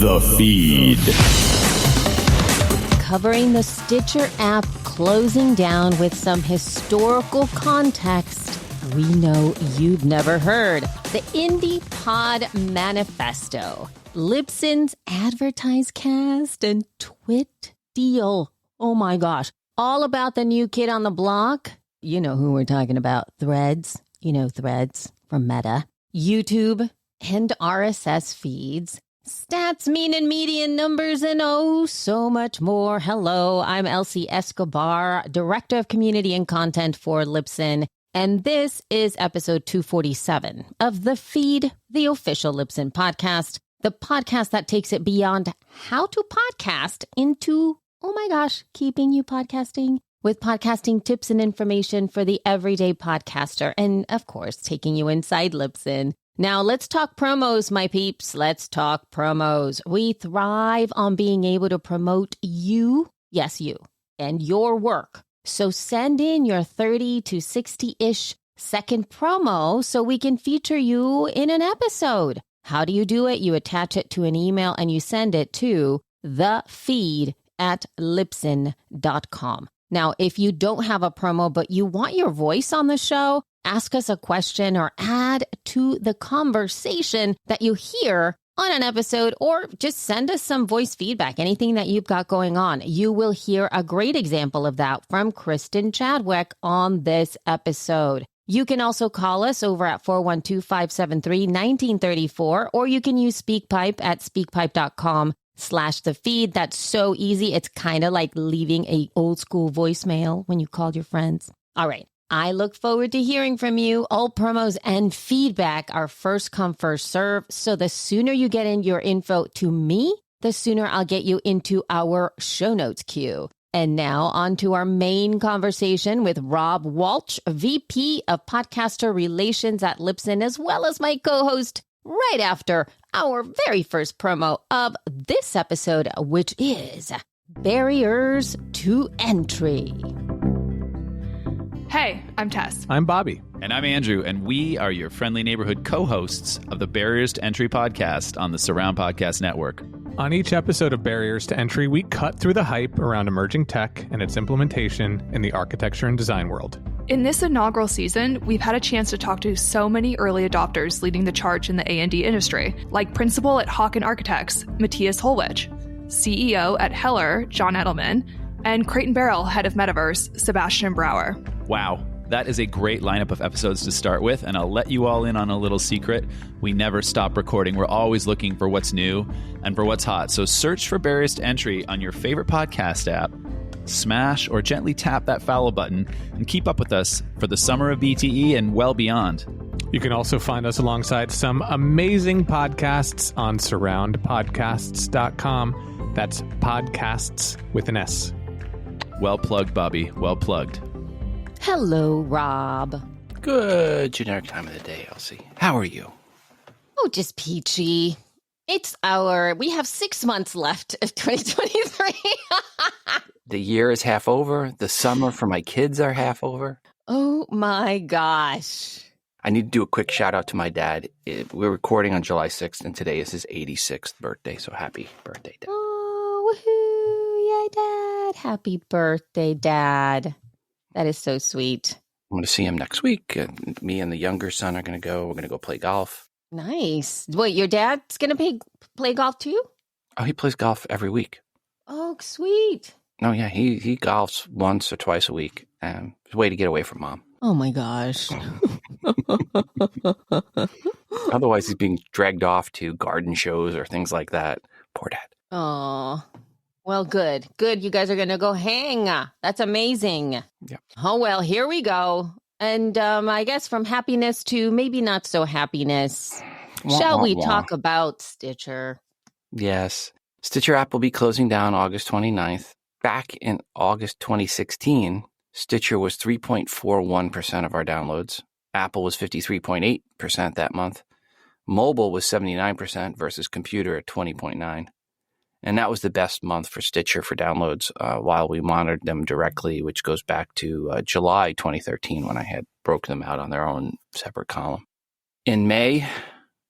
The Feed. Covering the Stitcher app closing down with some historical context we know you've never heard. The Indie Pod Manifesto, Libsyn's advertised cast, and Twit deal. Oh my gosh. All about the new kid on the block. You know who we're talking about. Threads. You know Threads from Meta. YouTube and RSS feeds. Stats, mean and median numbers, and oh, so much more. Hello, I'm Elsie Escobar, Director of Community and Content for Libsyn, and this is episode 247 of The Feed, the official Libsyn podcast, the podcast that takes it beyond how to podcast into, oh my gosh, keeping you podcasting with podcasting tips and information for the everyday podcaster, and of course, taking you inside Libsyn. Now, let's talk promos, my peeps. Let's talk promos. We thrive on being able to promote you, yes, you, and your work. So send in your 30 to 60-ish second promo so we can feature you in an episode. How do you do it? You attach it to an email and you send it to thefeed@libsyn.com. Now, if you don't have a promo, but you want your voice on the show, ask us a question or add to the conversation that you hear on an episode, or just send us some voice feedback, anything that you've got going on. You will hear a great example of that from Kristen Chadwick on this episode. You can also call us over at 412-573-1934, or you can use SpeakPipe at speakpipe.com/thefeed. That's so easy. It's kind of like leaving a old school voicemail when you called your friends. All right. I look forward to hearing from you. All promos and feedback are first come, first serve. So the sooner you get in your info to me, the sooner I'll get you into our show notes queue. And now on to our main conversation with Rob Walsh, VP of Podcaster Relations at Libsyn, as well as my co-host right after our very first promo of this episode, which is Barriers to Entry. Hey, I'm Tess. I'm Bobby. And I'm Andrew, and we are your friendly neighborhood co-hosts of the Barriers to Entry podcast on the Surround Podcast Network. On each episode of Barriers to Entry, we cut through the hype around emerging tech and its implementation in the architecture and design world. In this inaugural season, we've had a chance to talk to so many early adopters leading the charge in the A&D industry, like Principal at Hawken Architects, Matthias Holwich, CEO at Heller, John Edelman, and Crate and Barrel Head of Metaverse, Sebastian Brower. Wow, that is a great lineup of episodes to start with, and I'll let you all in on a little secret. We never stop recording. We're always looking for what's new and for what's hot. So search for Barriers to Entry on your favorite podcast app, smash or gently tap that follow button, and keep up with us for the summer of BTE and well beyond. You can also find us alongside some amazing podcasts on surroundpodcasts.com. That's podcasts with an S. Well plugged, Bobby. Well plugged. Hello, Rob. Good generic time of the day, Elsie. How are you? Oh, just peachy. We have 6 months left of 2023. The year is half over. The summer for my kids are half over. Oh my gosh. I need to do a quick shout out to my dad. We're recording on July 6th, and today is his 86th birthday. So happy birthday, Dad. Oh, woohoo. Yay, Dad. Happy birthday, Dad. That is so sweet. I'm going to see him next week. Me and the younger son are going to go. We're going to go play golf. Nice. Wait, your dad's going to play golf too? Oh, he plays golf every week. Oh, sweet. No, yeah, he golfs once or twice a week. It's a way to get away from Mom. Oh, my gosh. Otherwise, he's being dragged off to garden shows or things like that. Poor Dad. Oh, well, good. Good. You guys are going to go hang. That's amazing. Yep. Oh, well, here we go. And I guess from happiness to maybe not so happiness. Shall we talk about Stitcher? Yes. Stitcher app will be closing down August 29th. Back in August 2016, Stitcher was 3.41% of our downloads. Apple was 53.8% that month. Mobile was 79% versus computer at 20.9%. And that was the best month for Stitcher for downloads while we monitored them directly, which goes back to July 2013 when I had broken them out on their own separate column. In May,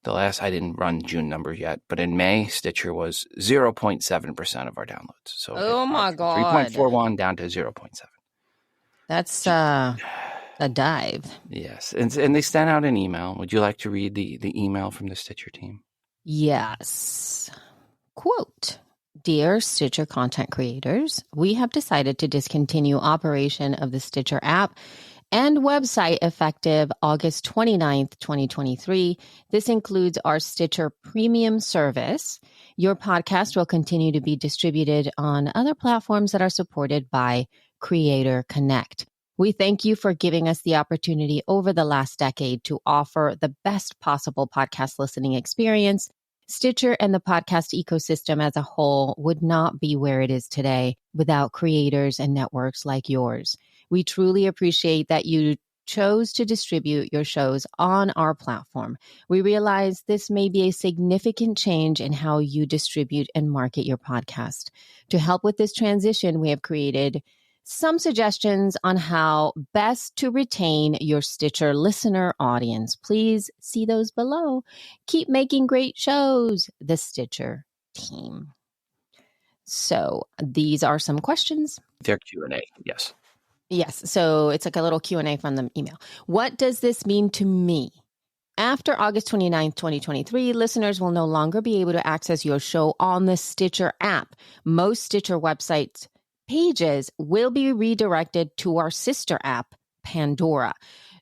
I didn't run June numbers yet, but in May, Stitcher was 0.7% of our downloads. So Oh my God. 3.41 down to 0.7. That's a dive. Yes. And they sent out an email. Would you like to read the email from the Stitcher team? Yes. Quote, Dear Stitcher content creators, we have decided to discontinue operation of the Stitcher app and website effective August 29th, 2023. This includes our Stitcher Premium service. Your podcast will continue to be distributed on other platforms that are supported by Creator Connect. We thank you for giving us the opportunity over the last decade to offer the best possible podcast listening experience. Stitcher and the podcast ecosystem as a whole would not be where it is today without creators and networks like yours. We truly appreciate that you chose to distribute your shows on our platform. We realize this may be a significant change in how you distribute and market your podcast. To help with this transition, we have created some suggestions on how best to retain your Stitcher listener audience. Please see those below. Keep making great shows, the Stitcher team. So these are some questions. Their Q&A, yes. Yes, so it's like a little Q&A from the email. What does this mean to me? After August 29th, 2023, listeners will no longer be able to access your show on the Stitcher app. Most Stitcher websites pages will be redirected to our sister app, Pandora.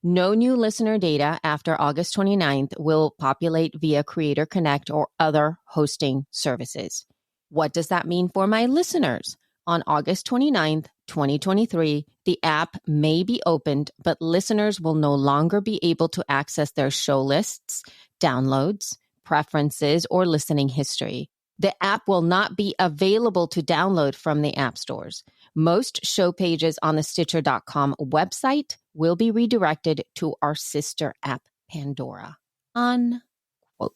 No new listener data after August 29th will populate via Creator Connect or other hosting services. What does that mean for my listeners? On August 29th, 2023, the app may be opened, but listeners will no longer be able to access their show lists, downloads, preferences, or listening history. The app will not be available to download from the app stores. Most show pages on the Stitcher.com website will be redirected to our sister app, Pandora. Unquote.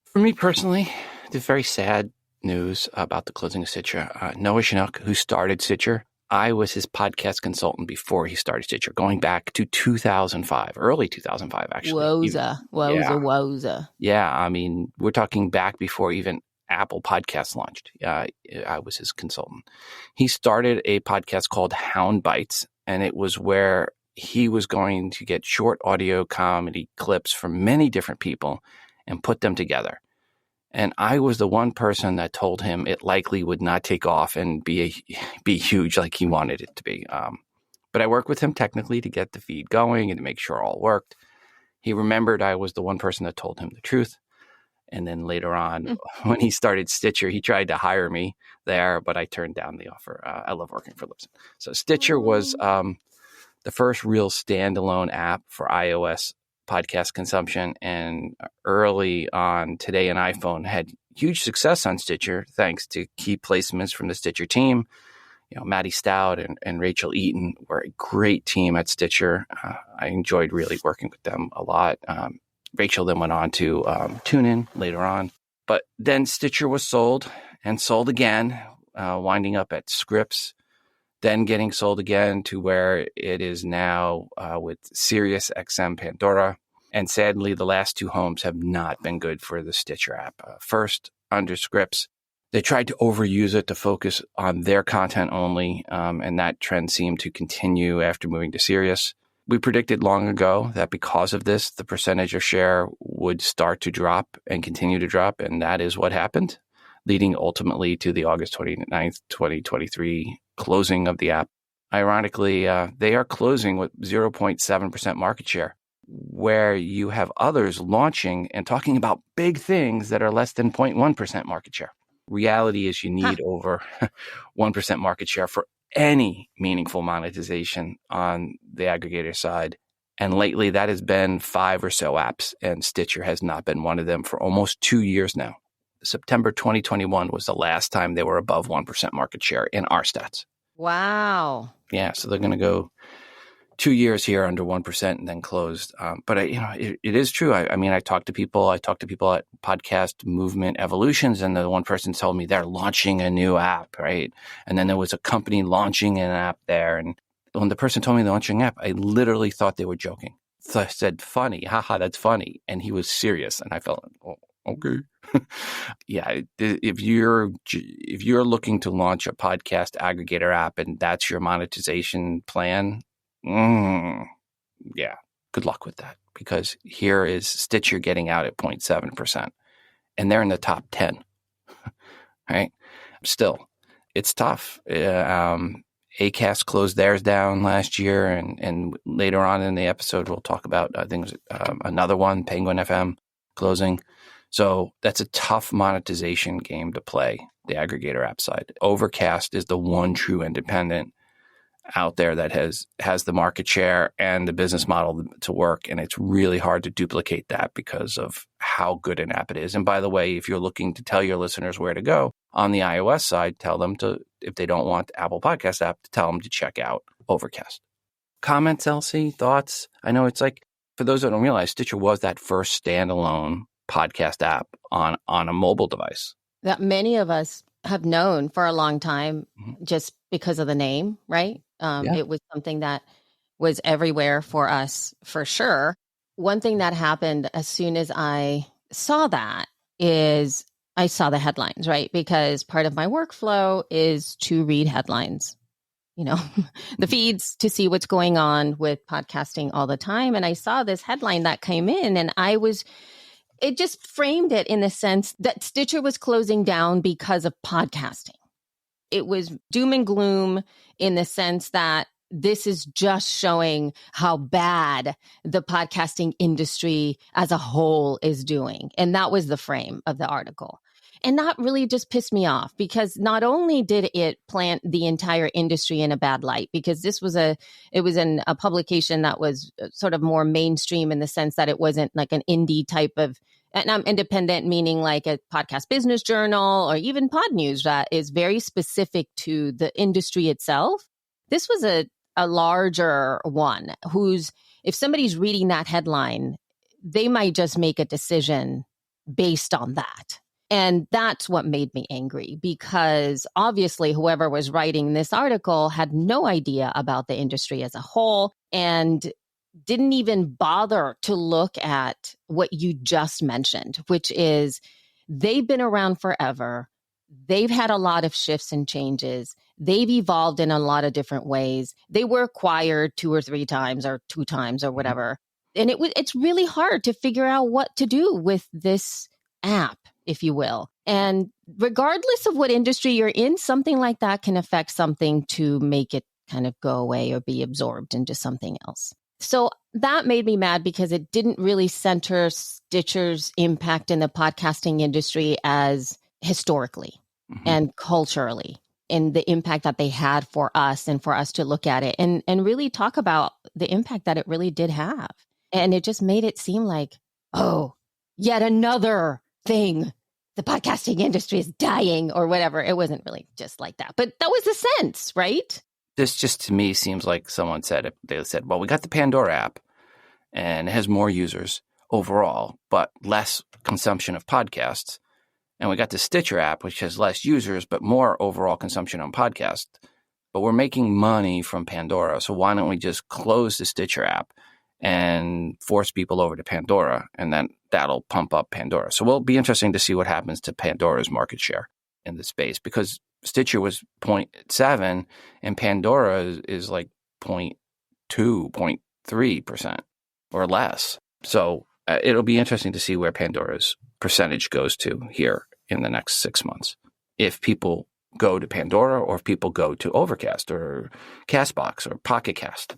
For me personally, the very sad news about the closing of Stitcher. Noah Chinook, who started Stitcher, I was his podcast consultant before he started Stitcher, going back to 2005, early 2005, actually. Woza. Yeah, I mean, we're talking back before even Apple Podcasts launched. I was his consultant. He started a podcast called Hound Bites, and it was where he was going to get short audio comedy clips from many different people and put them together. And I was the one person that told him it likely would not take off and be huge like he wanted it to be. But I worked with him technically to get the feed going and to make sure all worked. He remembered I was the one person that told him the truth. And then later on, when he started Stitcher, he tried to hire me there, but I turned down the offer. I love working for Libsyn. So Stitcher was the first real standalone app for iOS podcast consumption. And early on, Today and iPhone had huge success on Stitcher, thanks to key placements from the Stitcher team. You know, Maddie Stout and Rachel Eaton were a great team at Stitcher. I enjoyed really working with them a lot. Rachel then went on to TuneIn later on. But then Stitcher was sold and sold again, winding up at Scripps, then getting sold again to where it is now with Sirius XM Pandora. And sadly, the last two homes have not been good for the Stitcher app. First, under Scripps, they tried to overuse it to focus on their content only, and that trend seemed to continue after moving to Sirius. We predicted long ago that because of this, the percentage of share would start to drop and continue to drop, and that is what happened, leading ultimately to the August 29th, 2023 closing of the app. Ironically, they are closing with 0.7% market share, where you have others launching and talking about big things that are less than 0.1% market share. Reality is you need over 1% market share for any meaningful monetization on the aggregator side. And lately that has been 5 or so apps, and Stitcher has not been one of them for almost 2 years now. September 2021 was the last time they were above 1% market share in our stats. Wow. Yeah, so they're going to go 2 years here under 1% and then closed. But it is true. I mean, I talk to people at Podcast Movement Evolutions, and the one person told me they're launching a new app, right? And then there was a company launching an app there. And when the person told me they're launching an app, I literally thought they were joking. said funny, haha, that's funny. And he was serious. And I felt, oh, okay. Yeah. If you're looking to launch a podcast aggregator app and that's your monetization plan, yeah, good luck with that, because here is Stitcher getting out at 0.7%, and they're in the top 10, right? Still, it's tough. Acast closed theirs down last year, and later on in the episode, we'll talk about, I think, another one, Penguin FM, closing. So that's a tough monetization game to play, the aggregator app side. Overcast is the one true independent out there that has the market share and the business model to work. And it's really hard to duplicate that because of how good an app it is. And by the way, if you're looking to tell your listeners where to go on the iOS side, tell them to, if they don't want the Apple Podcast app, to tell them to check out Overcast. Comments, Elsie, thoughts? I know it's like, for those that don't realize, Stitcher was that first standalone podcast app on a mobile device that many of us have known for a long time, just because of the name, right? It was something that was everywhere for us, for sure. One thing that happened as soon as I saw that is I saw the headlines, right? Because part of my workflow is to read headlines, the feeds, to see what's going on with podcasting all the time. And I saw this headline that came in, and it just framed it in the sense that Stitcher was closing down because of podcasting. It was doom and gloom in the sense that this is just showing how bad the podcasting industry as a whole is doing. And that was the frame of the article. And that really just pissed me off, because not only did it plant the entire industry in a bad light, because it was in a publication that was sort of more mainstream in the sense that it wasn't like an indie type of, and I'm independent, meaning like a podcast business journal or even Pod News that is very specific to the industry itself. This was a larger one if somebody's reading that headline, they might just make a decision based on that. And that's what made me angry, because obviously whoever was writing this article had no idea about the industry as a whole and didn't even bother to look at what you just mentioned, which is they've been around forever. They've had a lot of shifts and changes. They've evolved in a lot of different ways. They were acquired 2 or 3 times or 2 times or whatever. And it's really hard to figure out what to do with this app, if you will. And regardless of what industry you're in, something like that can affect something to make it kind of go away or be absorbed into something else. So that made me mad, because it didn't really center Stitcher's impact in the podcasting industry as historically and culturally, in the impact that they had for us and for us to look at it and really talk about the impact that it really did have. And it just made it seem like, oh, yet another thing. The podcasting industry is dying or whatever. It wasn't really just like that, but that was the sense, right? This just to me seems like someone said, well, we got the Pandora app and it has more users overall, but less consumption of podcasts. And we got the Stitcher app, which has less users, but more overall consumption on podcasts. But we're making money from Pandora. So why don't we just close the Stitcher app and force people over to Pandora? And then that'll pump up Pandora. So it'll be interesting to see what happens to Pandora's market share in the space, because Stitcher was 0.7 and Pandora is like 0.2, 0.3% or less. So it'll be interesting to see where Pandora's percentage goes to here in the next 6 months. If people go to Pandora, or if people go to Overcast or Castbox or Pocket Cast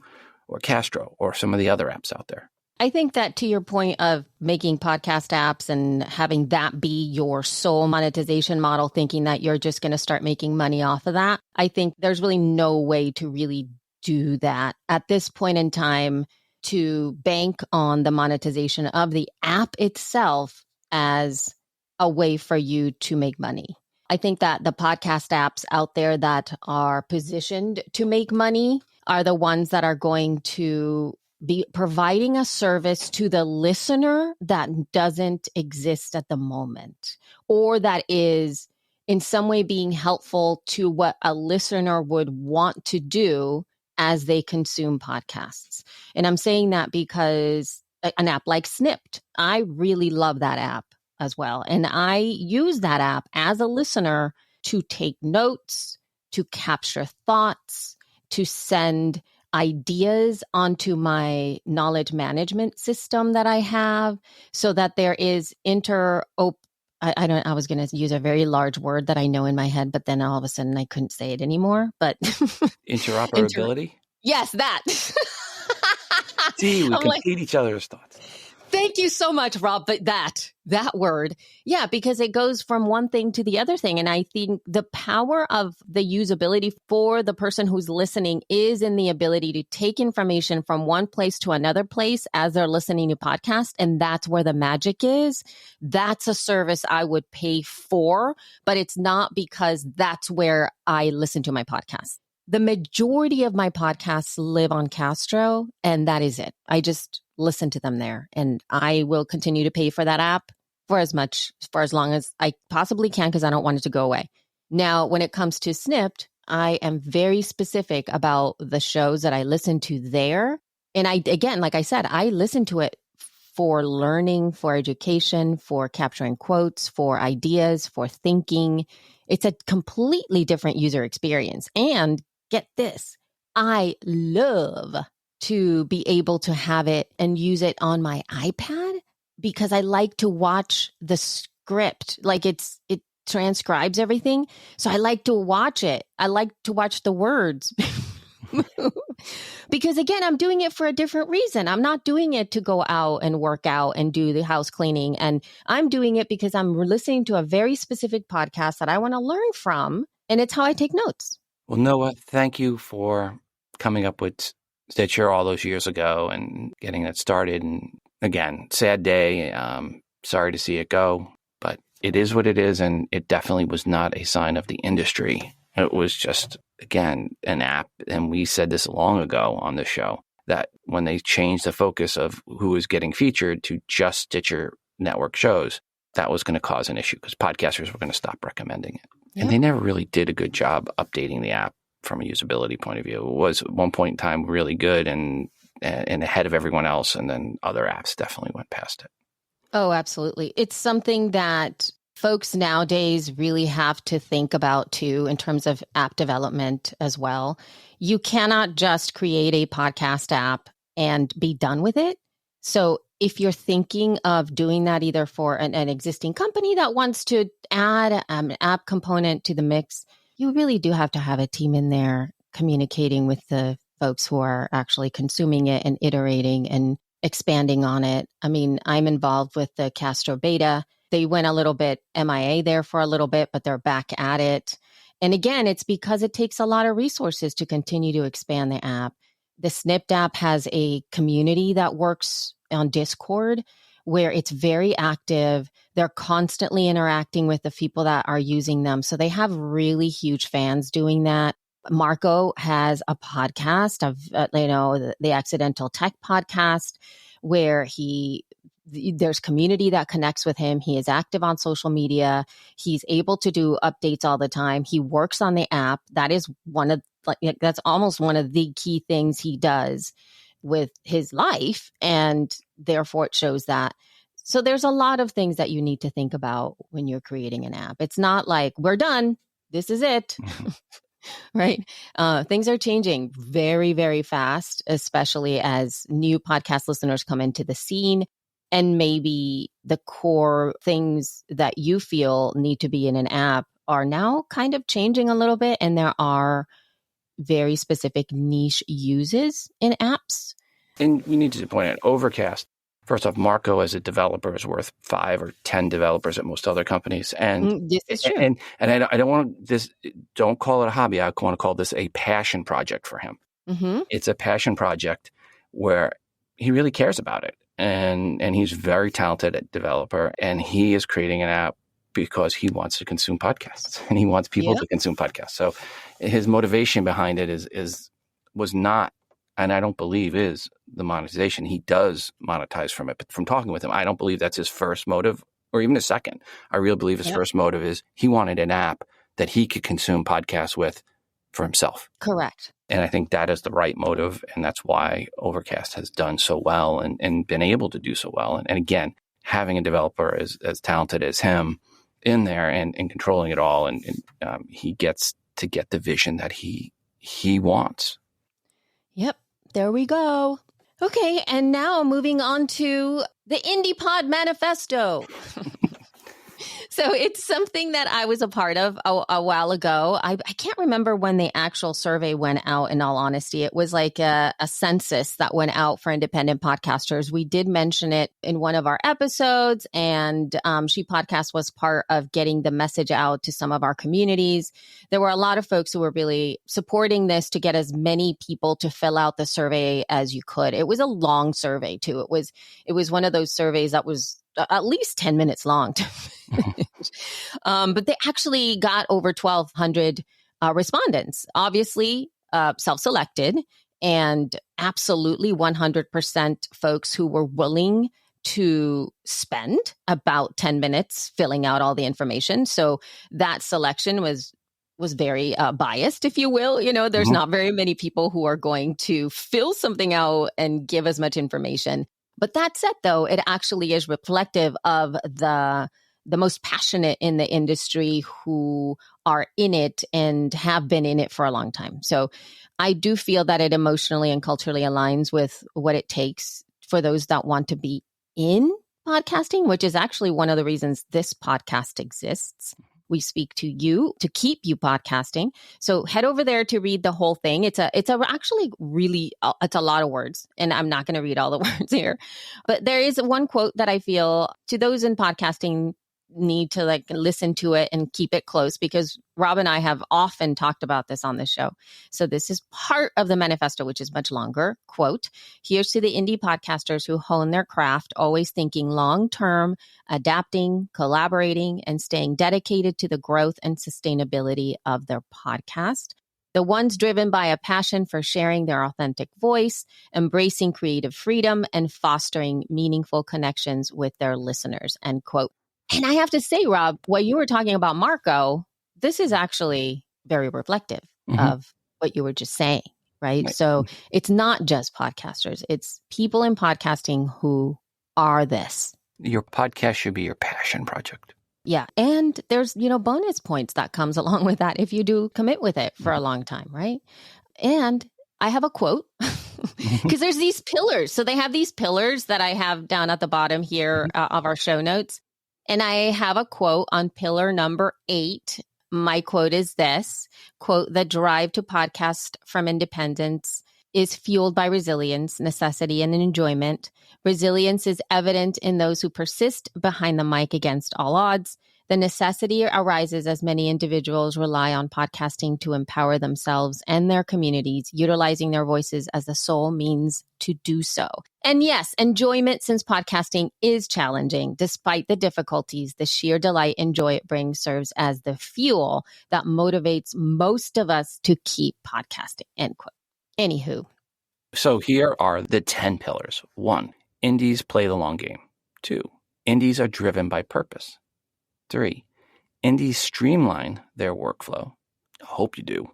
or Castro or some of the other apps out there. I think that, to your point of making podcast apps and having that be your sole monetization model, thinking that you're just going to start making money off of that, I think there's really no way to really do that at this point in time, to bank on the monetization of the app itself as a way for you to make money. I think that the podcast apps out there that are positioned to make money are the ones that are going to be providing a service to the listener that doesn't exist at the moment, or that is in some way being helpful to what a listener would want to do as they consume podcasts. And I'm saying that because an app like Snipped, I really love that app as well. And I use that app as a listener to take notes, to capture thoughts, to send ideas onto my knowledge management system that I have, so that there is I was going to use a very large word that I know in my head, but then all of a sudden I couldn't say it anymore. But interoperability? Yes, that. See, we complete each other's thoughts. Thank you so much, Rob. But that word, yeah, because it goes from one thing to the other thing. And I think the power of the usability for the person who's listening is in the ability to take information from one place to another place as they're listening to podcasts. And that's where the magic is. That's a service I would pay for, but it's not because that's where I listen to my podcast. The majority of my podcasts live on Castro, and that is it. I just listen to them there, and I will continue to pay for that app for as long as I possibly can, because I don't want it to go away. Now, when it comes to Snipped, I am very specific about the shows that I listen to there. And again, like I said, I listen to it for learning, for education, for capturing quotes, for ideas, for thinking. It's a completely different user experience. And get this, I love to be able to have it and use it on my iPad, because I like to watch the script. Like it transcribes everything. So I like to watch it. I like to watch the words. Because again, I'm doing it for a different reason. I'm not doing it to go out and work out and do the house cleaning. And I'm doing it because I'm listening to a very specific podcast that I want to learn from. And it's how I take notes. Well, Noah, thank you for coming up with Stitcher all those years ago and getting that started. And again, sad day. Sorry to see it go, but it is what it is. And it definitely was not a sign of the industry. It was just, again, an app. And we said this long ago on the show, that when they changed the focus of who was getting featured to just Stitcher network shows, that was going to cause an issue, because podcasters were going to stop recommending it. Yep. And they never really did a good job updating the app from a usability point of view. It was at one point in time really good and ahead of everyone else. And then other apps definitely went past it. Oh, absolutely. It's something that folks nowadays really have to think about too, in terms of app development as well. You cannot just create a podcast app and be done with it. So if you're thinking of doing that either for an existing company that wants to add an app component to the mix, you really do have to have a team in there communicating with the folks who are actually consuming it and iterating and expanding on it. I mean, I'm involved with the Castro beta. They went a little bit MIA there for a little bit, but they're back at it. And again, it's because it takes a lot of resources to continue to expand the app. The Snipped app has a community that works on Discord where it's very active. They're constantly interacting with the people that are using them. So they have really huge fans doing that. Marco has a podcast of, the Accidental Tech podcast, where there's community that connects with him. He is active on social media. He's able to do updates all the time. He works on the app. That is that's almost one of the key things he does with his life. And therefore it shows that. So there's a lot of things that you need to think about when you're creating an app. It's not like we're done. This is it. Right? Things are changing very, very fast, especially as new podcast listeners come into the scene. And maybe the core things that you feel need to be in an app are now kind of changing a little bit. And there are very specific niche uses in apps. And we need to point out, Overcast, first off, Marco as a developer is worth 5 or 10 developers at most other companies. And this is true. And I don't want this, don't call it a hobby. I want to call this a passion project for him. Mm-hmm. It's a passion project where he really cares about it. And he's very talented at developer, and he is creating an app because he wants to consume podcasts and he wants people to consume podcasts. So his motivation behind it was not, and I don't believe is, the monetization. He does monetize from it, but from talking with him, I don't believe that's his first motive or even his second. I really believe his first motive is he wanted an app that he could consume podcasts with for himself. Correct. And I think that is the right motive. And that's why Overcast has done so well and been able to do so well. And again, having a developer as talented as him in there and controlling it all. And he gets to get the vision that he wants. Yep. There we go. Okay. And now moving on to the Indie Pod Manifesto. So it's something that I was a part of a while ago. I can't remember when the actual survey went out, in all honesty. It was like a census that went out for independent podcasters. We did mention it in one of our episodes, and She Podcast was part of getting the message out to some of our communities. There were a lot of folks who were really supporting this to get as many people to fill out the survey as you could. It was a long survey, too. It was one of those surveys that was at least 10 minutes long to finish. But they actually got over 1,200 respondents, obviously self-selected, and absolutely 100% folks who were willing to spend about 10 minutes filling out all the information. So that selection was very biased, if you will. You know, there's not very many people who are going to fill something out and give as much information. But that said, though, it actually is reflective of the most passionate in the industry who are in it and have been in it for a long time. So I do feel that it emotionally and culturally aligns with what it takes for those that want to be in podcasting, which is actually one of the reasons this podcast exists. We speak to you to keep you podcasting. So head over there to read the whole thing. It's actually really, it's a lot of words, and I'm not going to read all the words here. But there is one quote that I feel to those in podcasting need to like listen to it and keep it close, because Rob and I have often talked about this on the show. So this is part of the manifesto, which is much longer. Quote, "Here's to the indie podcasters who hone their craft, always thinking long-term, adapting, collaborating, and staying dedicated to the growth and sustainability of their podcast. The ones driven by a passion for sharing their authentic voice, embracing creative freedom, and fostering meaningful connections with their listeners." End quote. And I have to say, Rob, what you were talking about, Marco, this is actually very reflective of what you were just saying, right? So it's not just podcasters. It's people in podcasting who are this. Your podcast should be your passion project. Yeah. And there's, bonus points that comes along with that if you do commit with it for a long time, right? And I have a quote because there's these pillars. So they have these pillars that I have down at the bottom here of our show notes. And I have a quote on pillar number 8. My quote is this, quote, "The drive to podcast from independence is fueled by resilience, necessity, and enjoyment. Resilience is evident in those who persist behind the mic against all odds. The necessity arises as many individuals rely on podcasting to empower themselves and their communities, utilizing their voices as the sole means to do so." And yes, enjoyment, since podcasting is challenging. Despite the difficulties, the sheer delight and joy it brings serves as the fuel that motivates most of us to keep podcasting, end quote. Anywho. So here are the 10 pillars. 1, indies play the long game. 2, indies are driven by purpose. 3, indies streamline their workflow. I hope you do.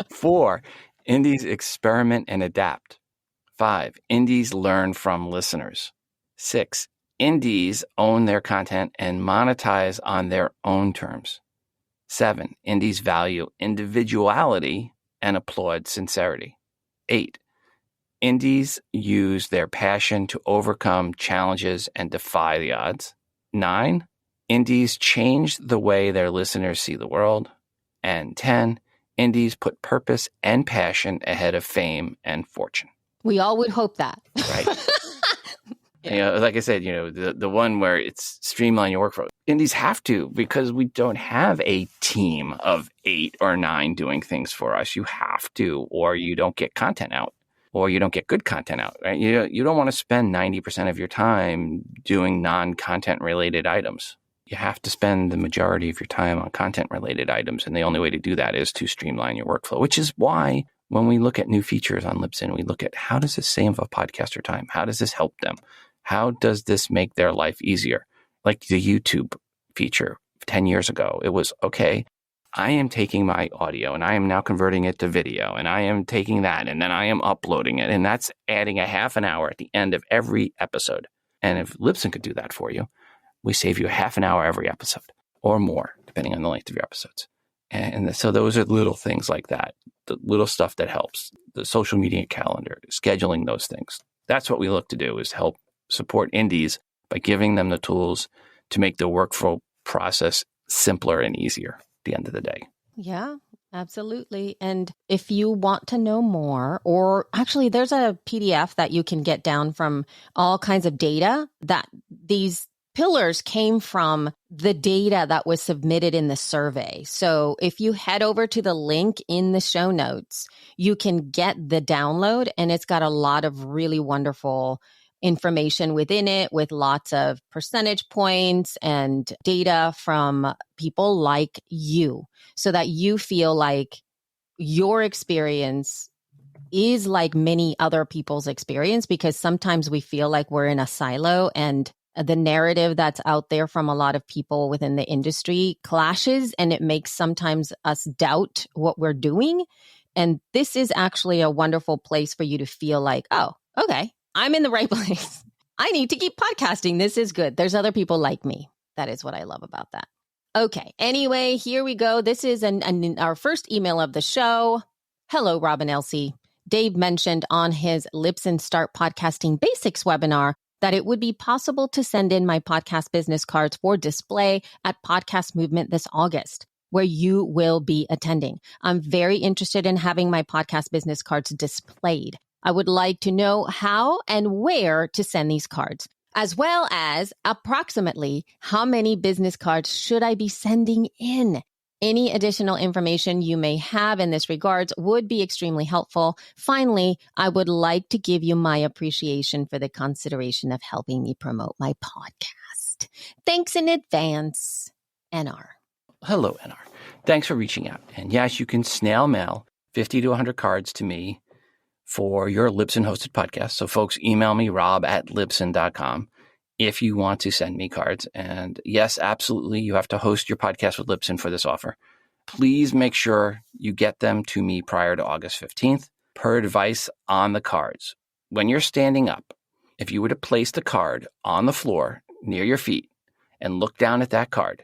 4, indies experiment and adapt. 5, indies learn from listeners. 6, indies own their content and monetize on their own terms. 7, indies value individuality and applaud sincerity. 8, indies use their passion to overcome challenges and defy the odds. 9, indies change the way their listeners see the world. And 10, indies put purpose and passion ahead of fame and fortune. We all would hope that. Right. Like I said, the one where it's streamline your workflow. Indies have to, because we don't have a team of 8 or 9 doing things for us. You have to, or you don't get content out, or you don't get good content out, right? You don't want to spend 90% of your time doing non-content related items. You have to spend the majority of your time on content related items. And the only way to do that is to streamline your workflow, which is why when we look at new features on Libsyn, we look at how does this save a podcaster time? How does this help them? How does this make their life easier? Like the YouTube feature 10 years ago, it was, okay, I am taking my audio and I am now converting it to video, and I am taking that and then I am uploading it. And that's adding a half an hour at the end of every episode. And if Libsyn could do that for you, we save you a half an hour every episode or more, depending on the length of your episodes. And so those are little things like that, the little stuff that helps, the social media calendar, scheduling those things. That's what we look to do, is help support indies by giving them the tools to make the workflow process simpler and easier at the end of the day. Yeah, absolutely. And if you want to know more, or actually there's a PDF that you can get down from all kinds of data that these pillars came from the data that was submitted in the survey. So if you head over to the link in the show notes, you can get the download, and it's got a lot of really wonderful information within it, with lots of percentage points and data from people like you, so that you feel like your experience is like many other people's experience, because sometimes we feel like we're in a silo, and the narrative that's out there from a lot of people within the industry clashes, and it makes sometimes us doubt what we're doing. And this is actually a wonderful place for you to feel like, oh, okay, I'm in the right place. I need to keep podcasting. This is good. There's other people like me. That is what I love about that. Okay. Anyway, here we go. This is our first email of the show. Hello, Rob and Elsie. Dave mentioned on his Libsyn Start Podcasting Basics webinar that it would be possible to send in my podcast business cards for display at Podcast Movement this August, where you will be attending. I'm very interested in having my podcast business cards displayed. I would like to know how and where to send these cards, as well as approximately how many business cards should I be sending in. Any additional information you may have in this regards would be extremely helpful. Finally, I would like to give you my appreciation for the consideration of helping me promote my podcast. Thanks in advance, NR. Hello, NR. Thanks for reaching out. And yes, you can snail mail 50 to 100 cards to me for your Libsyn hosted podcast. So folks, email me, rob@libsyn.com, if you want to send me cards. And yes, absolutely, you have to host your podcast with Libsyn for this offer. Please make sure you get them to me prior to August 15th. Per advice on the cards, when you're standing up, if you were to place the card on the floor near your feet and look down at that card,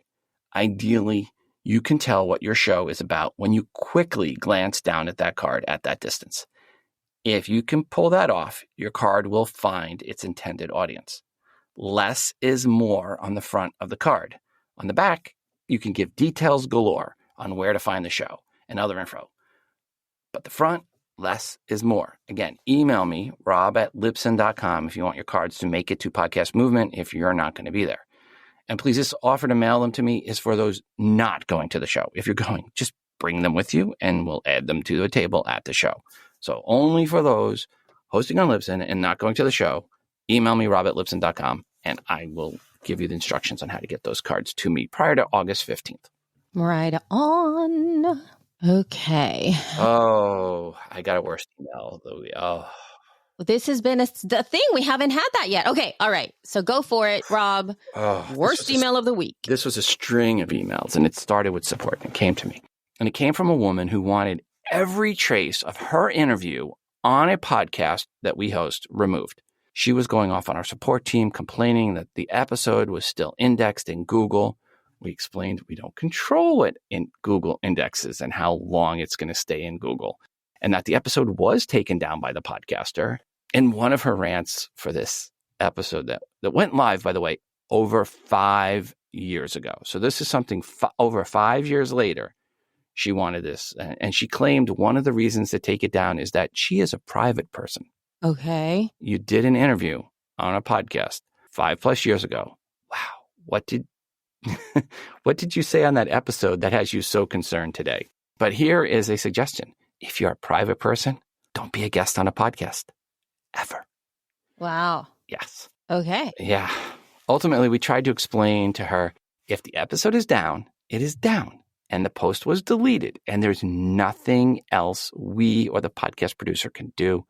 ideally, you can tell what your show is about when you quickly glance down at that card at that distance. If you can pull that off, your card will find its intended audience. Less is more on the front of the card. On the back, you can give details galore on where to find the show and other info. But the front, less is more. Again, email me, rob@libsyn.com, if you want your cards to make it to Podcast Movement if you're not going to be there. And please, this offer to mail them to me is for those not going to the show. If you're going, just bring them with you and we'll add them to the table at the show. So only for those hosting on Libsyn and not going to the show, email me, rob@libsyn.com, and I will give you the instructions on how to get those cards to me prior to August 15th. Right on. Okay. Oh, I got a worse email. This has been a thing. We haven't had that yet. Okay. All right. So go for it, Rob. Worst email of the week. This was a string of emails, and it started with support, and it came to me. And it came from a woman who wanted every trace of her interview on a podcast that we host removed. She was going off on our support team, complaining that the episode was still indexed in Google. We explained we don't control what in Google indexes and how long it's going to stay in Google, and that the episode was taken down by the podcaster. And one of her rants for this episode that went live, by the way, over 5 years ago. So this is something over 5 years later. She wanted this, and she claimed one of the reasons to take it down is that she is a private person. Okay. You did an interview on a podcast 5+ years ago. Wow. What did you say on that episode that has you so concerned today? But here is a suggestion. If you're a private person, don't be a guest on a podcast. Ever. Wow. Yes. Okay. Yeah. Ultimately, we tried to explain to her, if the episode is down, it is down. And the post was deleted. And there's nothing else we or the podcast producer can do.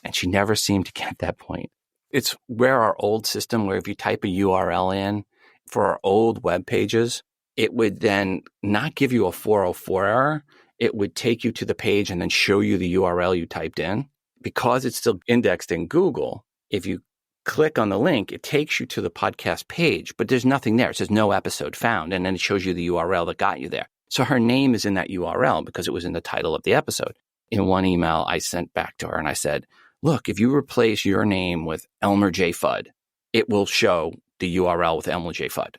And she never seemed to get that point. It's where our old system, where if you type a URL in for our old web pages, it would then not give you a 404 error. It would take you to the page and then show you the URL you typed in. Because it's still indexed in Google, if you click on the link, it takes you to the podcast page, but there's nothing there. It says no episode found, and then it shows you the URL that got you there. So her name is in that URL because it was in the title of the episode. In one email I sent back to her and I said, look, if you replace your name with Elmer J. Fudd, it will show the URL with Elmer J. Fudd.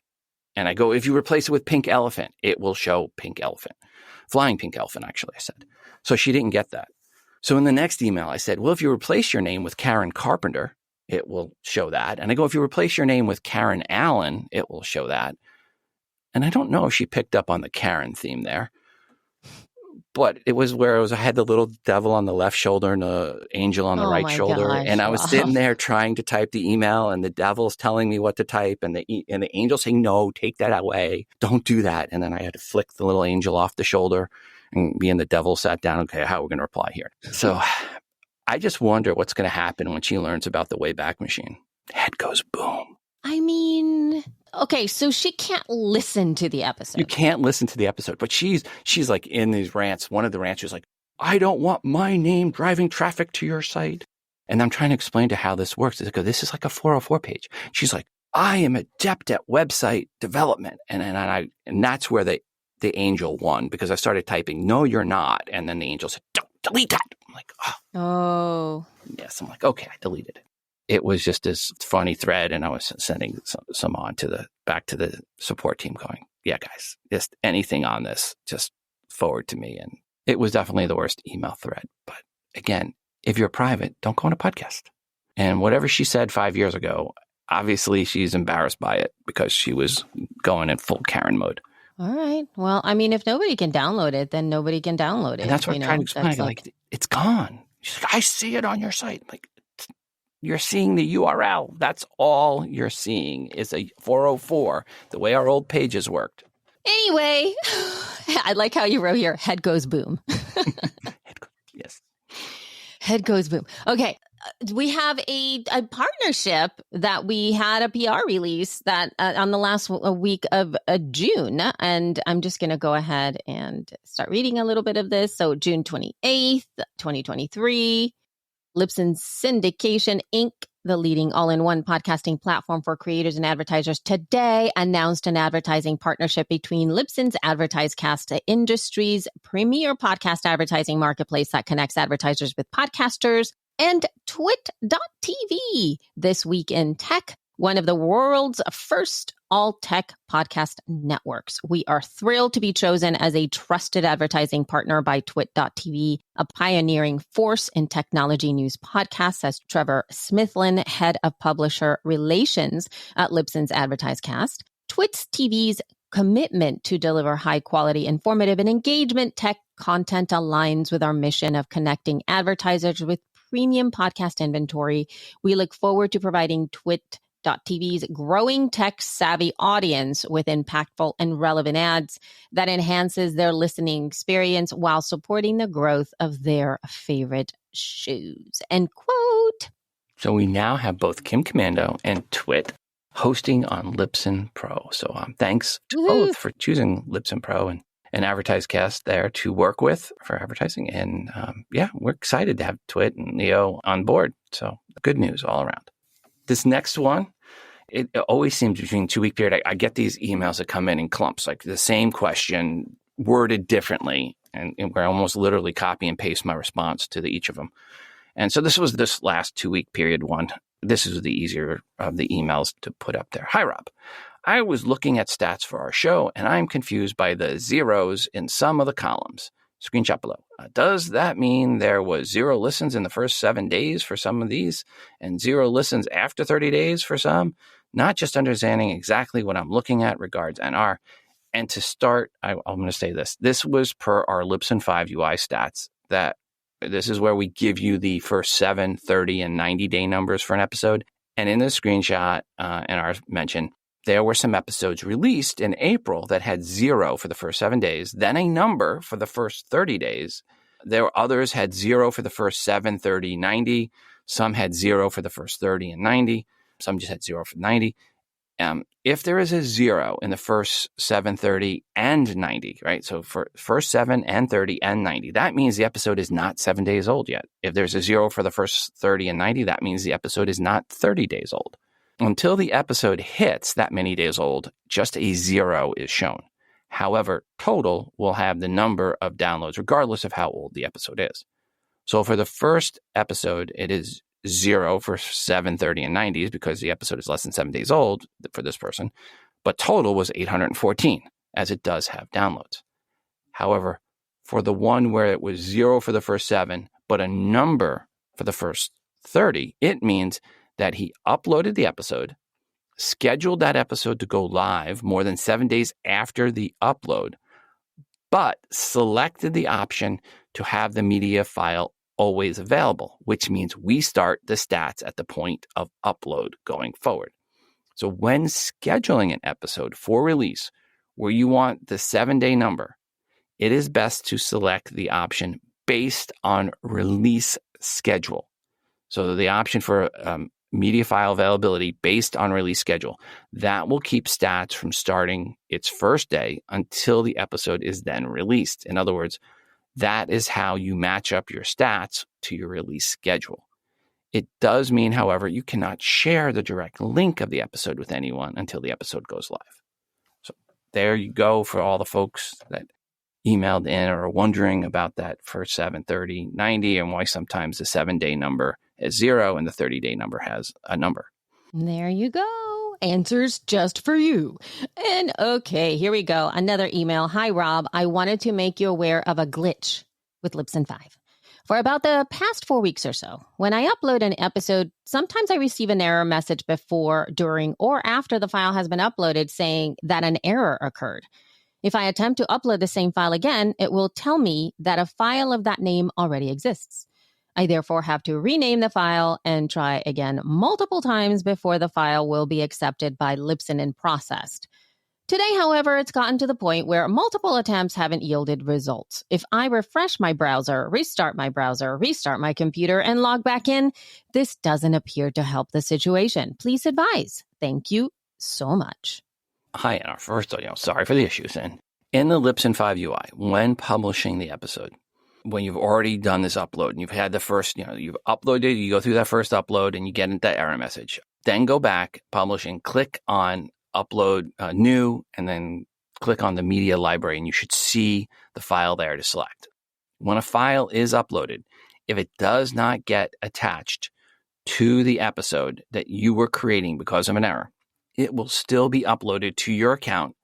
And I go, if you replace it with Pink Elephant, it will show Pink Elephant. Flying Pink Elephant, actually, I said. So she didn't get that. So in the next email, I said, well, if you replace your name with Karen Carpenter, it will show that. And I go, if you replace your name with Karen Allen, it will show that. And I don't know if she picked up on the Karen theme there, but it was where I had the little devil on the left shoulder and the angel on the right shoulder. Gosh, and I was sitting there trying to type the email, and the devil's telling me what to type, and the angel saying, no, take that away. Don't do that. And then I had to flick the little angel off the shoulder, and me and the devil sat down. Okay, how are we going to reply here? So I just wonder what's going to happen when she learns about the Wayback Machine. Head goes boom. I mean, okay, so she can't listen to the episode. You can't listen to the episode, but she's like in these rants. One of the rants was like, I don't want my name driving traffic to your site. And I'm trying to explain to how this works. I go, this is like a 404 page. She's like, I am adept at website development. And that's where the angel won, because I started typing, no, you're not. And then the angel said, don't delete that. I'm like, oh. Yes. I'm like, okay, I deleted it. It was just this funny thread, and I was sending some on back to the support team going, yeah, guys, just anything on this, just forward to me. And it was definitely the worst email thread. But again, if you're private, don't go on a podcast. And whatever she said 5 years ago, obviously she's embarrassed by it because she was going in full Karen mode. All right. Well, I mean, if nobody can download it, then nobody can download it. And that's what I'm trying to explain. Like, it's gone. She's like, I see it on your site. I'm like, you're seeing the URL. That's all you're seeing is a 404, the way our old pages worked. Anyway, I like how you wrote here, head goes boom. Yes. Head goes boom. Okay. We have a partnership that we had a PR release that on the last week of June. And I'm just going to go ahead and start reading a little bit of this. So June 28th, 2023. Libsyn Syndication, Inc., the leading all-in-one podcasting platform for creators and advertisers, today announced an advertising partnership between Libsyn's AdvertiseCast, the industry's premier podcast advertising marketplace that connects advertisers with podcasters, and Twit.tv, This Week in Tech, one of the world's first all-tech podcast networks. We are thrilled to be chosen as a trusted advertising partner by Twit.tv, a pioneering force in technology news podcasts, says Trevor Smithlin, head of publisher relations at Libsyn's AdvertiseCast. Twit.tv's commitment to deliver high-quality, informative, and engagement tech content aligns with our mission of connecting advertisers with premium podcast inventory. We look forward to providing Twit.tv's growing tech-savvy audience with impactful and relevant ads that enhances their listening experience while supporting the growth of their favorite shows. End quote. So we now have both Kim Commando and Twit hosting on Libsyn Pro. So thanks to both for choosing Libsyn Pro and AdvertiseCast there to work with for advertising. And we're excited to have Twit and Leo on board. So good news all around. This next one, it always seems between 2 week period, I get these emails that come in clumps, like the same question worded differently, and where I almost literally copy and paste my response to each of them. And so this was this last 2 week period one. This is the easier of the emails to put up there. Hi, Rob. I was looking at stats for our show, and I'm confused by the zeros in some of the columns. Screenshot below. Does that mean there was 0 listens in the first 7 days for some of these and 0 listens after 30 days for some? Not just understanding exactly what I'm looking at. Regards, NR. And to start, I'm going to say this. This was per our Libsyn 5 UI stats. That this is where we give you the first 7, 30, and 90-day numbers for an episode. And in the screenshot and our mention, there were some episodes released in April that had 0 for the first 7 days, then a number for the first 30 days. There were others had 0 for the first 7, 30, 90. Some had 0 for the first 30 and 90. Some just had 0 for 90. If there is a 0 in the first 7, 30, and 90, right? So for first 7 and 30 and 90, that means the episode is not 7 days old yet. If there's a 0 for the first 30 and 90, that means the episode is not 30 days old. Until the episode hits that many days old, just a 0 is shown. However, total will have the number of downloads regardless of how old the episode is. So for the first episode, it is 0 for 7, 30, and 90s because the episode is less than 7 days old for this person. But total was 814, as it does have downloads. However, for the one where it was 0 for the first 7, but a number for the first 30, it means that he uploaded the episode, scheduled that episode to go live more than 7 days after the upload, but selected the option to have the media file always available, which means we start the stats at the point of upload going forward. So when scheduling an episode for release where you want the 7-day number, it is best to select the option based on release schedule. So the option for media file availability based on release schedule, that will keep stats from starting its first day until the episode is then released. In other words, that is how you match up your stats to your release schedule. It does mean, however, you cannot share the direct link of the episode with anyone until the episode goes live. So there you go for all the folks that emailed in or are wondering about that first 7, 30, 90, and why sometimes the 7-day number is 0 and the 30-day number has a number. There you go. Answers just for you. And okay, here we go. Another email. Hi, Rob. I wanted to make you aware of a glitch with Libsyn 5. For about the past 4 weeks or so, when I upload an episode, sometimes I receive an error message before, during, or after the file has been uploaded saying that an error occurred. If I attempt to upload the same file again, it will tell me that a file of that name already exists. I therefore have to rename the file and try again multiple times before the file will be accepted by Libsyn and processed. Today, however, it's gotten to the point where multiple attempts haven't yielded results. If I refresh my browser, restart my computer, and log back in, this doesn't appear to help the situation. Please advise. Thank you so much. Hi, Anna. First, sorry for the issues. And in the Libsyn 5 UI, when publishing the episode, when you've already done this upload and you've had the first, you've uploaded, you go through that first upload and you get that error message. Then go back, publish, and click on upload new, and then click on the media library, and you should see the file there to select. When a file is uploaded, if it does not get attached to the episode that you were creating because of an error, it will still be uploaded to your account,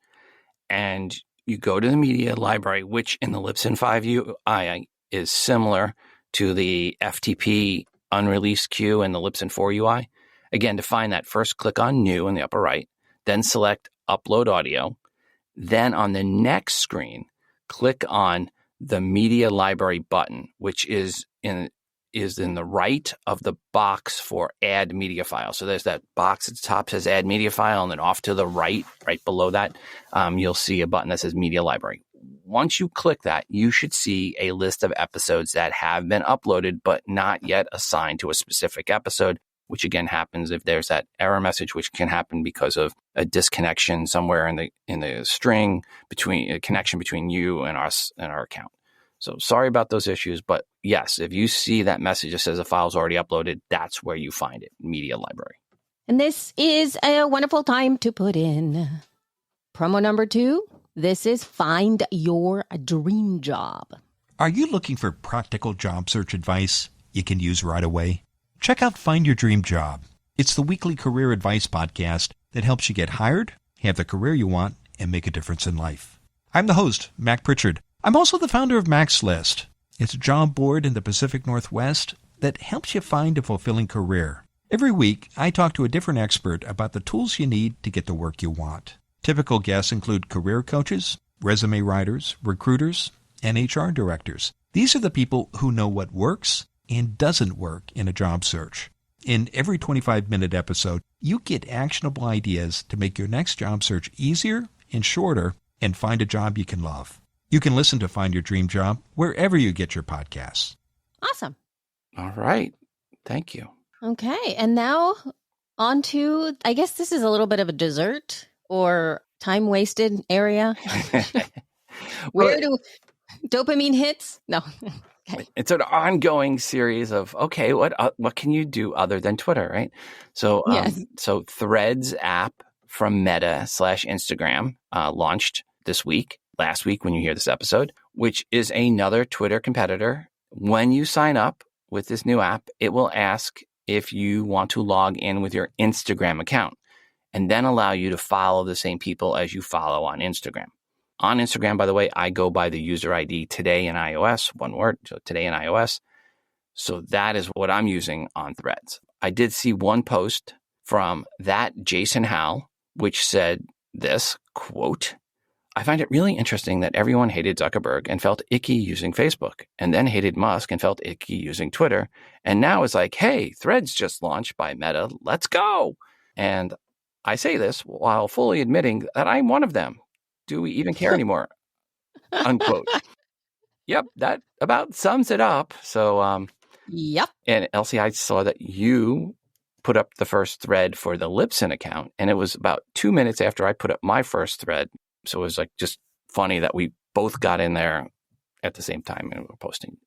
and you go to the media library, which in the Libsyn 5 UI is similar to the FTP unreleased queue in the Libsyn 4 UI. Again, to find that, first click on New in the upper right, then select Upload Audio. Then on the next screen, click on the Media Library button, which is in the right of the box for Add Media File. So there's that box at the top says Add Media File, and then off to the right below that, you'll see a button that says Media Library. Once you click that, you should see a list of episodes that have been uploaded but not yet assigned to a specific episode, which again happens if there's that error message, which can happen because of a disconnection somewhere in the string between a connection between you and us and our account. So sorry about those issues, but yes, if you see that message that says the file's already uploaded, that's where you find it, Media Library. And this is a wonderful time to put in promo number 2. This is Find Your Dream Job. Are you looking for practical job search advice you can use right away? Check out Find Your Dream Job. It's the weekly career advice podcast that helps you get hired, have the career you want, and make a difference in life. I'm the host, Mac Pritchard. I'm also the founder of Mac's List. It's a job board in the Pacific Northwest that helps you find a fulfilling career. Every week, I talk to a different expert about the tools you need to get the work you want. Typical guests include career coaches, resume writers, recruiters, and HR directors. These are the people who know what works and doesn't work in a job search. In every 25-minute episode, you get actionable ideas to make your next job search easier and shorter and find a job you can love. You can listen to Find Your Dream Job wherever you get your podcasts. Awesome. All right. Thank you. Okay. And now On to, I guess this is a little bit of a dessert or time wasted area. Where do dopamine hits? No. Okay. It's an ongoing series of, okay, what can you do other than Twitter, right? So, Yes. So Threads app from Meta/Instagram launched last week when you hear this episode, which is another Twitter competitor. When you sign up with this new app, it will ask if you want to log in with your Instagram account and then allow you to follow the same people as you follow on Instagram. On Instagram, by the way, I go by the user ID Today in iOS, one word, so Today in iOS. So that is what I'm using on Threads. I did see one post from that Jason Howell, which said this, quote, I find it really interesting that everyone hated Zuckerberg and felt icky using Facebook, and then hated Musk and felt icky using Twitter. And now it's like, hey, Threads just launched by Meta. Let's go. And I say this while fully admitting that I'm one of them. Do we even care anymore? Unquote. Yep, that about sums it up. So, Yep. And Elsie, I saw that you put up the first thread for the Libsyn account, and it was about 2 minutes after I put up my first thread. So it was like just funny that we both got in there at the same time and we're posting.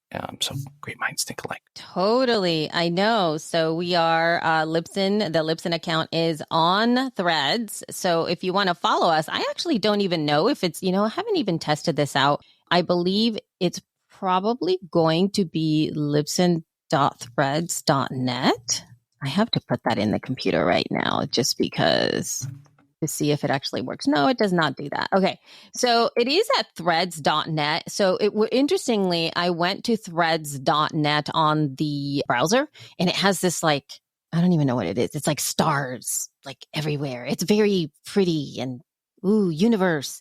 So great minds think alike. Totally. I know. So we are Libsyn. The Libsyn account is on Threads. So if you want to follow us, I actually don't even know if it's, I haven't even tested this out. I believe it's probably going to be libsyn.threads.net. I have to put that in the computer right now just because to see if it actually works. No, it does not do that. Okay. So it is at threads.net. So interestingly, I went to threads.net on the browser and it has this I don't even know what it is. It's like stars, like everywhere. It's very pretty and universe.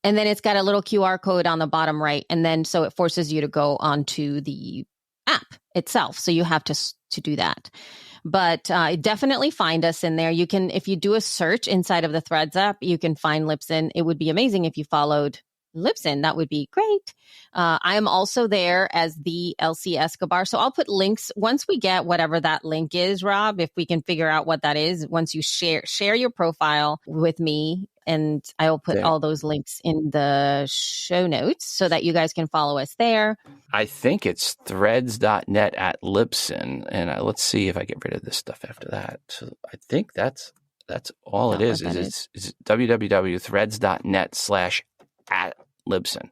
And then it's got a little QR code on the bottom right. And then so it forces you to go onto the app itself. So you have to do that. But definitely find us in there. You can, if you do a search inside of the Threads app, you can find Libsyn. It would be amazing if you followed Libsyn. That would be great. I am also there as the Elsie Escobar. So I'll put links once we get whatever that link is, Rob, if we can figure out what that is. Once you share your profile with me, and I will put all those links in the show notes so that you guys can follow us there. I think it's threads.net at Libsyn. And let's see if I get rid of this stuff after that. So I think that's all it is. It's www.threads.net/@Libsyn.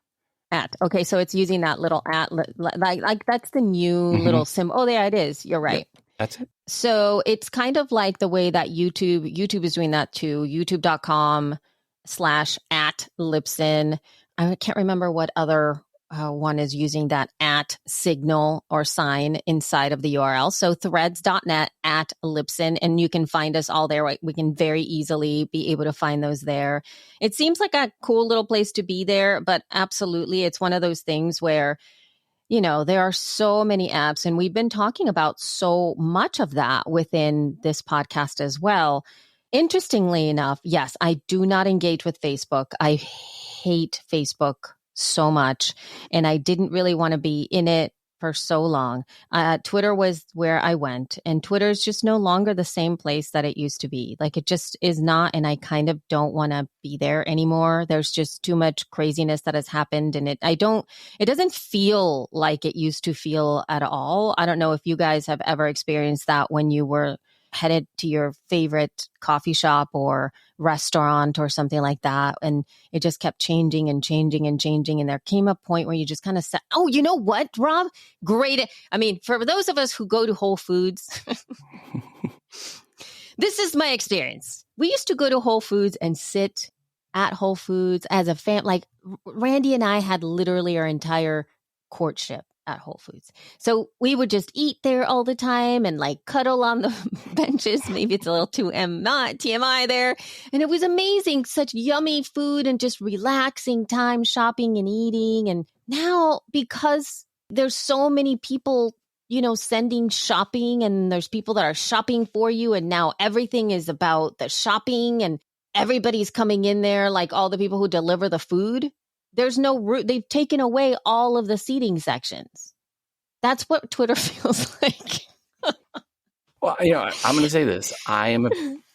Okay, so it's using that little like that's the new little symbol. Oh, there it is. You're right. Yep, that's it. So it's kind of like the way that YouTube is doing that too. YouTube.com/@Libsyn. I can't remember what other one is using that @ signal or sign inside of the URL. So threads.net/Libsyn, and you can find us all there. We can very easily be able to find those there. It seems like a cool little place to be there, but absolutely, it's one of those things where there are so many apps, and we've been talking about so much of that within this podcast as well. Interestingly enough, yes, I do not engage with Facebook. I hate Facebook so much, and I didn't really want to be in it for so long. Twitter was where I went, and Twitter is just no longer the same place that it used to be. Like, it just is not, and I kind of don't want to be there anymore. There's just too much craziness that has happened, and it doesn't feel like it used to feel at all. I don't know if you guys have ever experienced that when you were headed to your favorite coffee shop or restaurant or something like that, and it just kept changing and changing and changing, and there came a point where you just kind of said, oh, you know what, Rob? Great. I mean, for those of us who go to Whole Foods, this is my experience. We used to go to Whole Foods and sit at Whole Foods as a fam. Like, Randy and I had literally our entire courtship at Whole Foods. So we would just eat there all the time and cuddle on the benches. Maybe it's a little too TMI there. And it was amazing. Such yummy food and just relaxing time shopping and eating. And now, because there's so many people, sending shopping, and there's people that are shopping for you. And now everything is about the shopping, and everybody's coming in there, like all the people who deliver the food. There's no room. They've taken away all of the seating sections. That's what Twitter feels like. Well, I'm going to say this.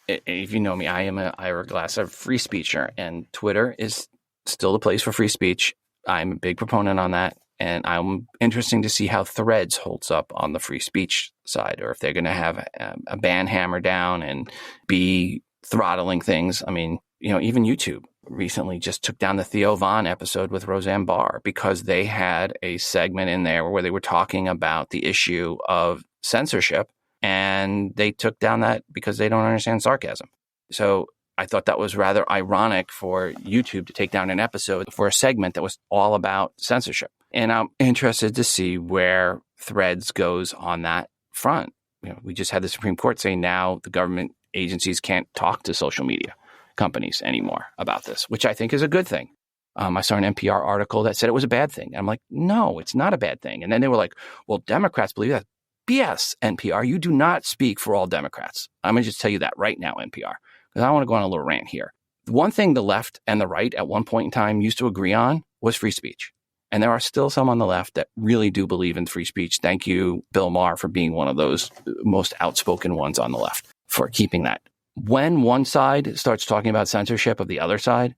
If you know me, I am an Ira Glass of free speecher, and Twitter is still the place for free speech. I'm a big proponent on that. And I'm interested to see how Threads holds up on the free speech side, or if they're going to have a ban hammer down and be throttling things. I mean, even YouTube recently just took down the Theo Von episode with Roseanne Barr because they had a segment in there where they were talking about the issue of censorship, and they took down that because they don't understand sarcasm. So I thought that was rather ironic for YouTube to take down an episode for a segment that was all about censorship. And I'm interested to see where Threads goes on that front. We just had the Supreme Court say now the government agencies can't talk to social media companies anymore about this, which I think is a good thing. I saw an NPR article that said it was a bad thing. I'm like, no, it's not a bad thing. And then they were like, well, Democrats believe that. BS, NPR. You do not speak for all Democrats. I'm going to just tell you that right now, NPR, because I want to go on a little rant here. The one thing the left and the right at one point in time used to agree on was free speech. And there are still some on the left that really do believe in free speech. Thank you, Bill Maher, for being one of those most outspoken ones on the left for keeping that. When one side starts talking about censorship of the other side,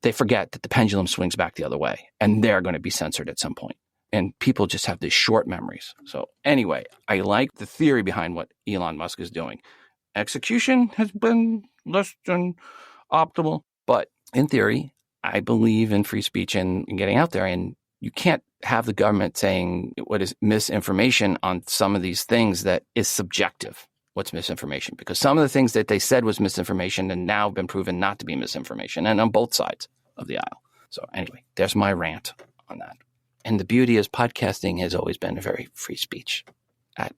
they forget that the pendulum swings back the other way, and they're going to be censored at some point. And people just have these short memories. So anyway, I like the theory behind what Elon Musk is doing. Execution has been less than optimal, but in theory, I believe in free speech and getting out there. And you can't have the government saying what is misinformation on some of these things that is subjective. What's misinformation? Because some of the things that they said was misinformation and now have been proven not to be misinformation, and on both sides of the aisle. So anyway, there's my rant on that. And the beauty is podcasting has always been a very free speech at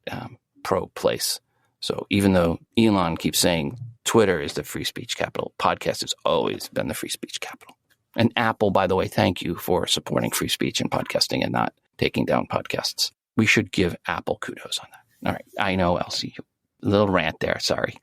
pro place. So even though Elon keeps saying Twitter is the free speech capital, podcast has always been the free speech capital. And Apple, by the way, thank you for supporting free speech and podcasting and not taking down podcasts. We should give Apple kudos on that. All right. I know, Elsie, a little rant there. Sorry.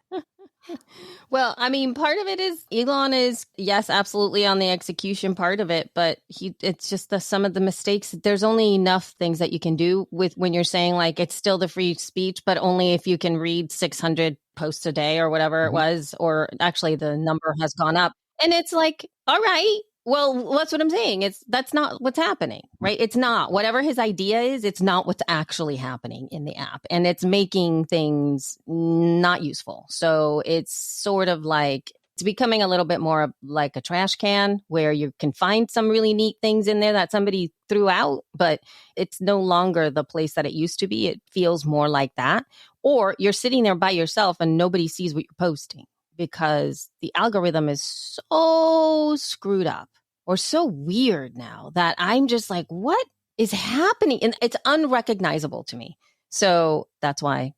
Well, I mean, part of it is Elon is, yes, absolutely on the execution part of it, but it's just some of the mistakes. There's only enough things that you can do with when you're saying like it's still the free speech, but only if you can read 600 posts a day or whatever it was, or actually the number has gone up. And it's like, all right, well, that's what I'm saying. That's not what's happening, right? It's not whatever his idea is. It's not what's actually happening in the app, and it's making things not useful. So it's sort of like it's becoming a little bit more like a trash can where you can find some really neat things in there that somebody threw out, but it's no longer the place that it used to be. It feels more like that, or you're sitting there by yourself and nobody sees what you're posting, because the algorithm is so screwed up or so weird now that I'm just like, what is happening? And it's unrecognizable to me. So that's why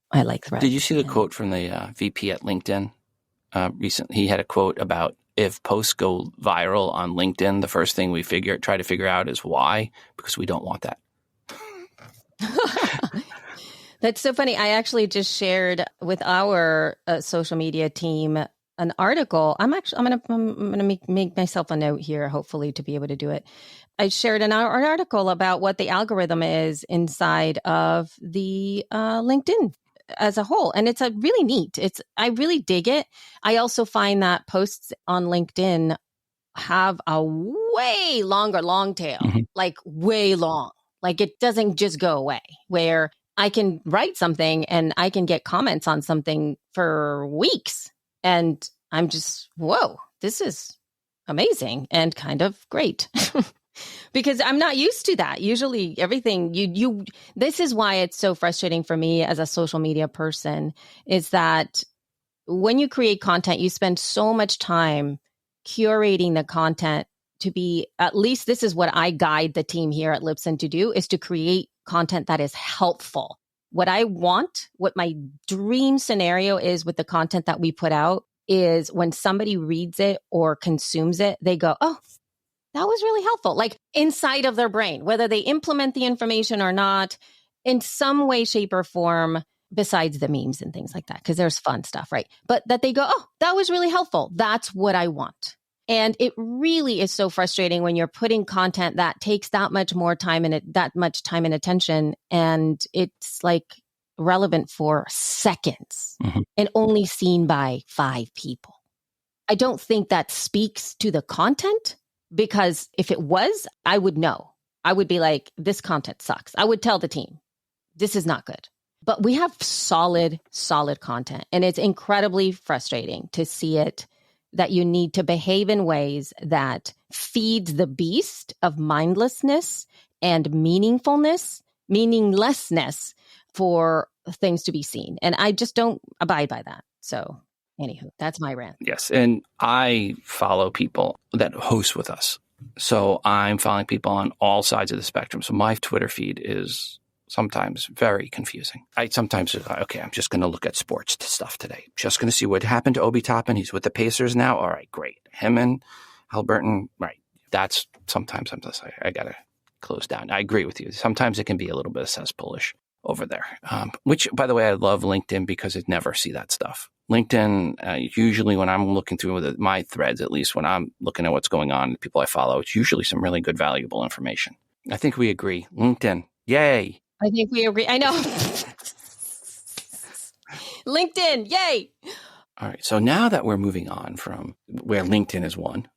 I like Threads. Did you see the quote from the VP at LinkedIn recently? He had a quote about if posts go viral on LinkedIn, the first thing we try to figure out is why, because we don't want that. That's so funny. I actually just shared with our social media team an article. I'm gonna make myself a note here, hopefully, to be able to do it. I shared an article about what the algorithm is inside of the LinkedIn as a whole, and it's a really neat. I really dig it. I also find that posts on LinkedIn have a way longer long tail, like way long. Like it doesn't just go away. Where I can write something and I can get comments on something for weeks. And I'm just, whoa, this is amazing and kind of great. Because I'm not used to that. Usually everything this is why it's so frustrating for me as a social media person, is that when you create content, you spend so much time curating the content to be, at least this is what I guide the team here at Libsyn to do, is to create content that is helpful. What I want, what my dream scenario is with the content that we put out, is when somebody reads it or consumes it, they go, oh, that was really helpful. Like inside of their brain, whether they implement the information or not, in some way, shape, or form, besides the memes and things like that, because there's fun stuff, right? But that they go, oh, that was really helpful. That's what I want. And it really is so frustrating when you're putting content that takes that much more time and that much time and attention. And it's like, relevant for seconds and only seen by 5 people. I don't think that speaks to the content, because if it was, I would know. I would be like, this content sucks. I would tell the team, this is not good. But we have solid content. And it's incredibly frustrating to see it, that you need to behave in ways that feeds the beast of mindlessness and meaninglessness for things to be seen. And I just don't abide by that. So anywho, that's my rant. Yes. And I follow people that host with us. So I'm following people on all sides of the spectrum. So my Twitter feed is sometimes very confusing. I'm just going to look at sports stuff today. Just going to see what happened to Obi Toppin. He's with the Pacers now. All right, great. Him and Halliburton, right. That's sometimes I'm just like, I got to close down. I agree with you. Sometimes it can be a little bit of cesspoolish over there, which, by the way, I love LinkedIn because I never see that stuff. LinkedIn, usually when I'm looking through my threads, at least when I'm looking at what's going on, the people I follow, it's usually some really good, valuable information. I think we agree. LinkedIn, yay. I think we agree. I know. LinkedIn, yay. All right. So now that we're moving on from where LinkedIn is one,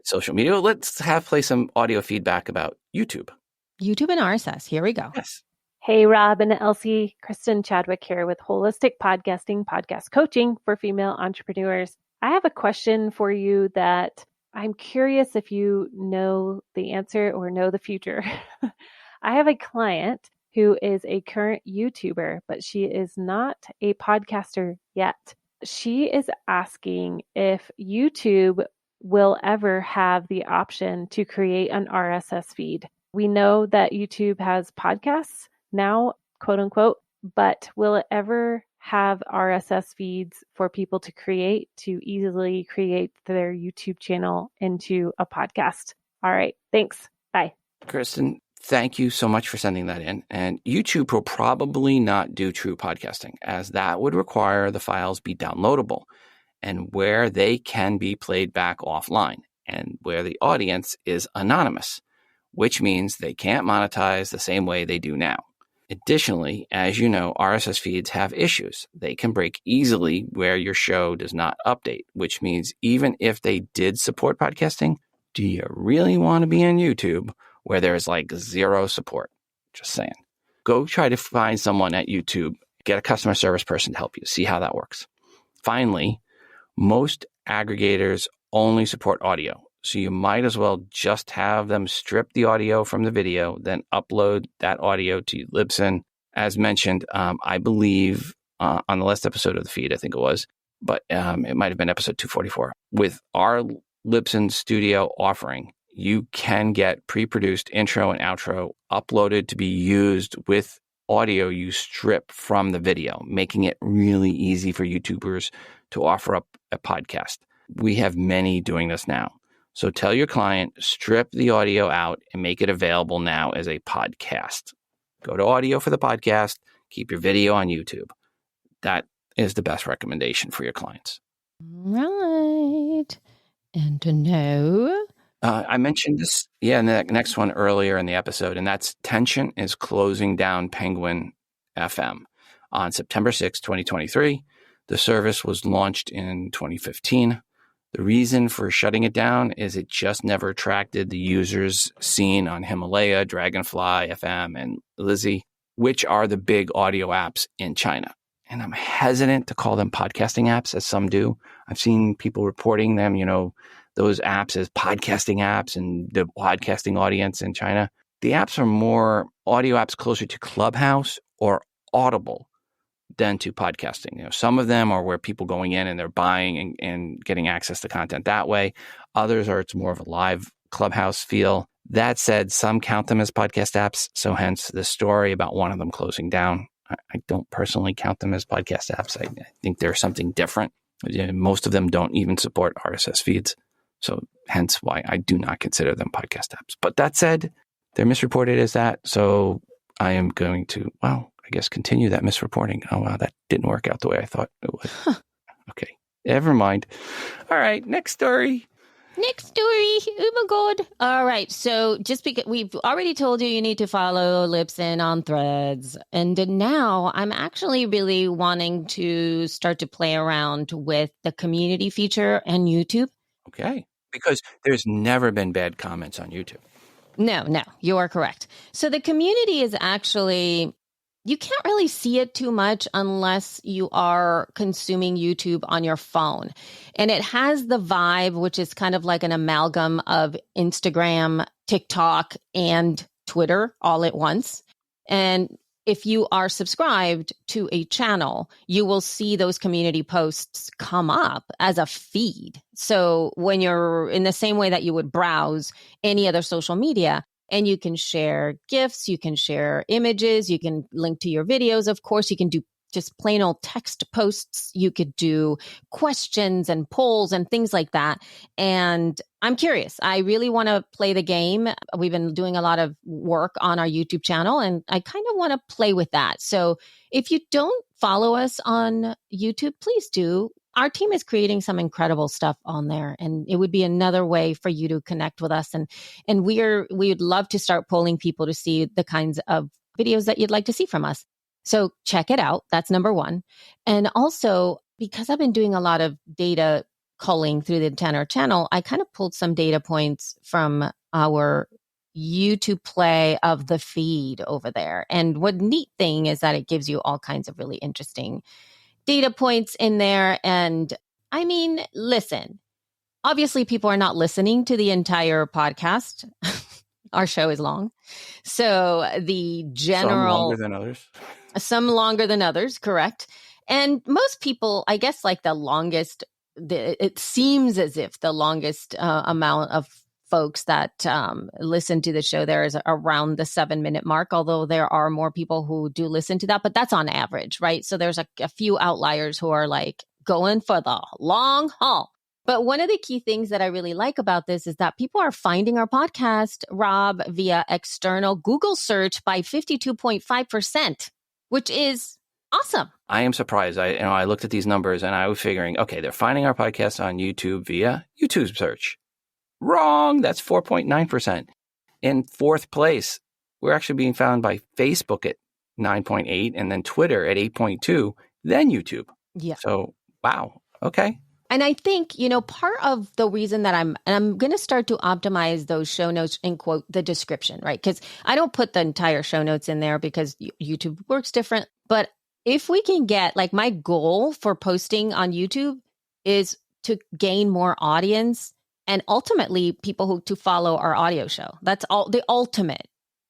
social media, let's play some audio feedback about YouTube. YouTube and RSS. Here we go. Yes. Hey, Rob and Elsie. Kristen Chadwick here with Holistic Podcasting, podcast coaching for female entrepreneurs. I have a question for you that I'm curious if you know the answer or know the future. I have a client who is a current YouTuber, but she is not a podcaster yet. She is asking if YouTube will ever have the option to create an RSS feed. We know that YouTube has podcasts now, quote unquote, but will it ever have RSS feeds for people to easily create their YouTube channel into a podcast? All right. Thanks. Bye. Kristen, thank you so much for sending that in. And YouTube will probably not do true podcasting, as that would require the files be downloadable and where they can be played back offline and where the audience is anonymous, which means they can't monetize the same way they do now. Additionally, as you know, RSS feeds have issues. They can break easily where your show does not update, which means even if they did support podcasting, do you really want to be on YouTube where there's like zero support? Just saying. Go try to find someone at YouTube, get a customer service person to help you, see how that works. Finally, most aggregators only support audio. So you might as well just have them strip the audio from the video, then upload that audio to Libsyn. As mentioned, I believe on the last episode of the feed, I think it was, but it might have been episode 244. With our Libsyn Studio offering, you can get pre-produced intro and outro uploaded to be used with audio you strip from the video, making it really easy for YouTubers to offer up a podcast. We have many doing this now. So tell your client, strip the audio out and make it available now as a podcast. Go to audio for the podcast, keep your video on YouTube. That is the best recommendation for your clients. Right. And to know. I mentioned this, in the next one earlier in the episode, and that's Tension is closing down Penguin FM on September 6, 2023. The service was launched in 2015. The reason for shutting it down is it just never attracted the users seen on Himalaya, Dragonfly FM, and Lizzy, which are the big audio apps in China. And I'm hesitant to call them podcasting apps, as some do. I've seen people reporting them, those apps as podcasting apps and the podcasting audience in China. The apps are more audio apps closer to Clubhouse or Audible than to podcasting. Some of them are where people going in and they're buying and getting access to content that way. Others it's more of a live Clubhouse feel. That said, some count them as podcast apps. So hence the story about one of them closing down. I don't personally count them as podcast apps. I think they're something different. Most of them don't even support RSS feeds. So hence why I do not consider them podcast apps. But that said, they're misreported as that. So I am going to, continue that misreporting. Oh, wow, that didn't work out the way I thought it would. Okay, never mind. All right, next story. Next story. Oh my God. All right. So just because we've already told you need to follow Libsyn on Threads. And now I'm actually really wanting to start to play around with the community feature and YouTube. Okay. Because there's never been bad comments on YouTube. No, you are correct. So the community is actually, you can't really see it too much unless you are consuming YouTube on your phone. And it has the vibe, which is kind of like an amalgam of Instagram, TikTok, and Twitter all at once. And if you are subscribed to a channel, you will see those community posts come up as a feed. So when you're in the same way that you would browse any other social media, and you can share GIFs, you can share images, you can link to your videos. Of course, you can do just plain old text posts. You could do questions and polls and things like that. And I'm curious. I really want to play the game. We've been doing a lot of work on our YouTube channel, and I kind of want to play with that. So if you don't follow us on YouTube, please do. Our team is creating some incredible stuff on there, and it would be another way for you to connect with us. And we would love to start polling people to see the kinds of videos that you'd like to see from us. So check it out. That's number one. And also, because I've been doing a lot of data culling through the Tanner channel, I kind of pulled some data points from our YouTube play of the feed over there. And what neat thing is that it gives you all kinds of really interesting data points in there. And I mean, listen, obviously people are not listening to the entire podcast. Our show is long. So the general... Some longer than others. Some longer than others, correct. And most people, I guess, like the longest, it seems as if the longest amount of folks that listen to the show there is around the 7-minute mark, although there are more people who do listen to that, but that's on average, right? So there's a few outliers who are like going for the long haul. But one of the key things that I really like about this is that people are finding our podcast, Rob, via external Google search by 52.5%, which is awesome. I am surprised. I looked at these numbers and I was figuring, okay, they're finding our podcast on YouTube via YouTube search. Wrong. That's 4.9%. In fourth place, we're actually being found by Facebook at 9.8 and then Twitter at 8.2, then YouTube. Yeah. So, wow. Okay. And I think, part of the reason that I'm going to start to optimize those show notes in quote the description, right? Because I don't put the entire show notes in there because YouTube works different. But if we can get, like, my goal for posting on YouTube is to gain more audience and ultimately people to follow our audio show. That's all the ultimate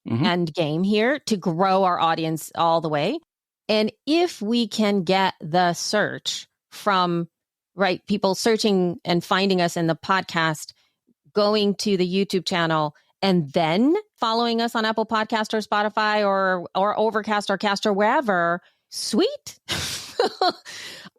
end game here, to grow our audience all the way. And if we can get the search from people searching and finding us in the podcast, going to the YouTube channel, and then following us on Apple Podcast or Spotify or Overcast or Cast or wherever, sweet.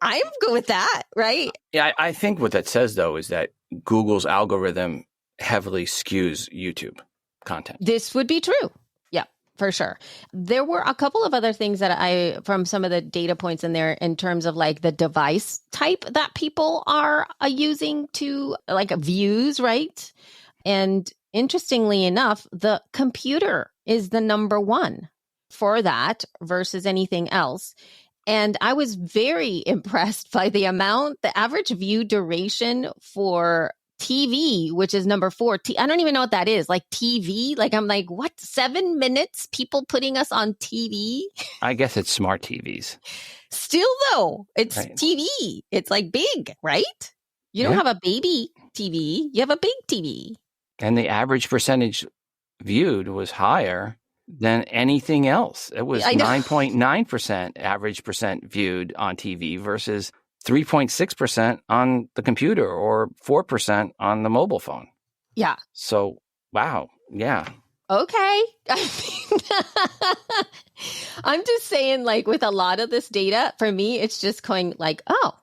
I'm good with that, right? Yeah, I think what that says, though, is that Google's algorithm heavily skews YouTube content. This would be true. Yeah, for sure. There were a couple of other things that from some of the data points in there in terms of like the device type that people are using to like views, right? And interestingly enough, the computer is the number one for that versus anything else. And I was very impressed by the average view duration for TV, which is number 4. I don't even know what that is. Like TV, like I'm like, what? 7 minutes? People putting us on TV? I guess it's smart TVs. Still though, it's right. TV. It's like big, right? You don't have a baby TV. You have a big TV. And the average percentage viewed was higher than anything else. It was 9.9% average percent viewed on TV versus 3.6% on the computer or 4% on the mobile phone. Yeah. So, wow. Yeah. Okay. I'm just saying, like, with a lot of this data, for me, it's just going like, oh,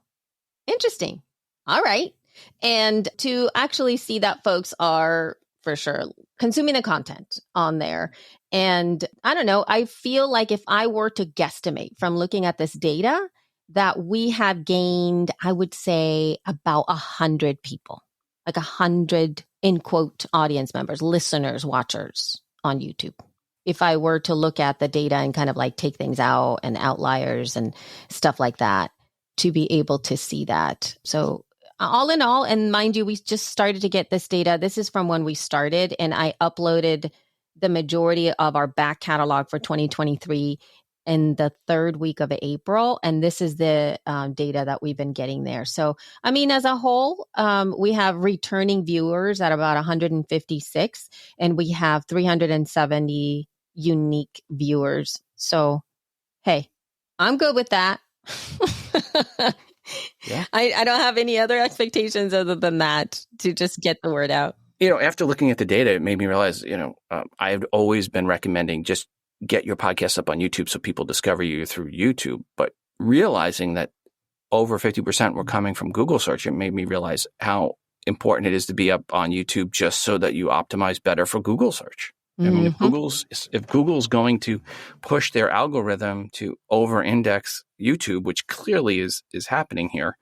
interesting. All right. And to actually see that folks are, for sure, consuming the content on there. And I don't know, I feel like if I were to guesstimate from looking at this data, that we have gained, I would say, about 100 people like 100 in quote audience members, listeners, watchers on YouTube. If I were to look at the data and kind of like take things out and outliers and stuff like that, to be able to see that. So all in all, and mind you, we just started to get this data. This is from when we started, and I uploaded the majority of our back catalog for 2023 in the third week of April. And this is the data that we've been getting there. So, I mean, as a whole, we have returning viewers at about 156, and we have 370 unique viewers. So, hey, I'm good with that. Yeah. I don't have any other expectations other than that, to just get the word out. After looking at the data, it made me realize, I've always been recommending just get your podcast up on YouTube so people discover you through YouTube. But realizing that over 50% were coming from Google search, it made me realize how important it is to be up on YouTube just so that you optimize better for Google search. I mean, if Google's going to push their algorithm to over-index YouTube, which clearly is happening here,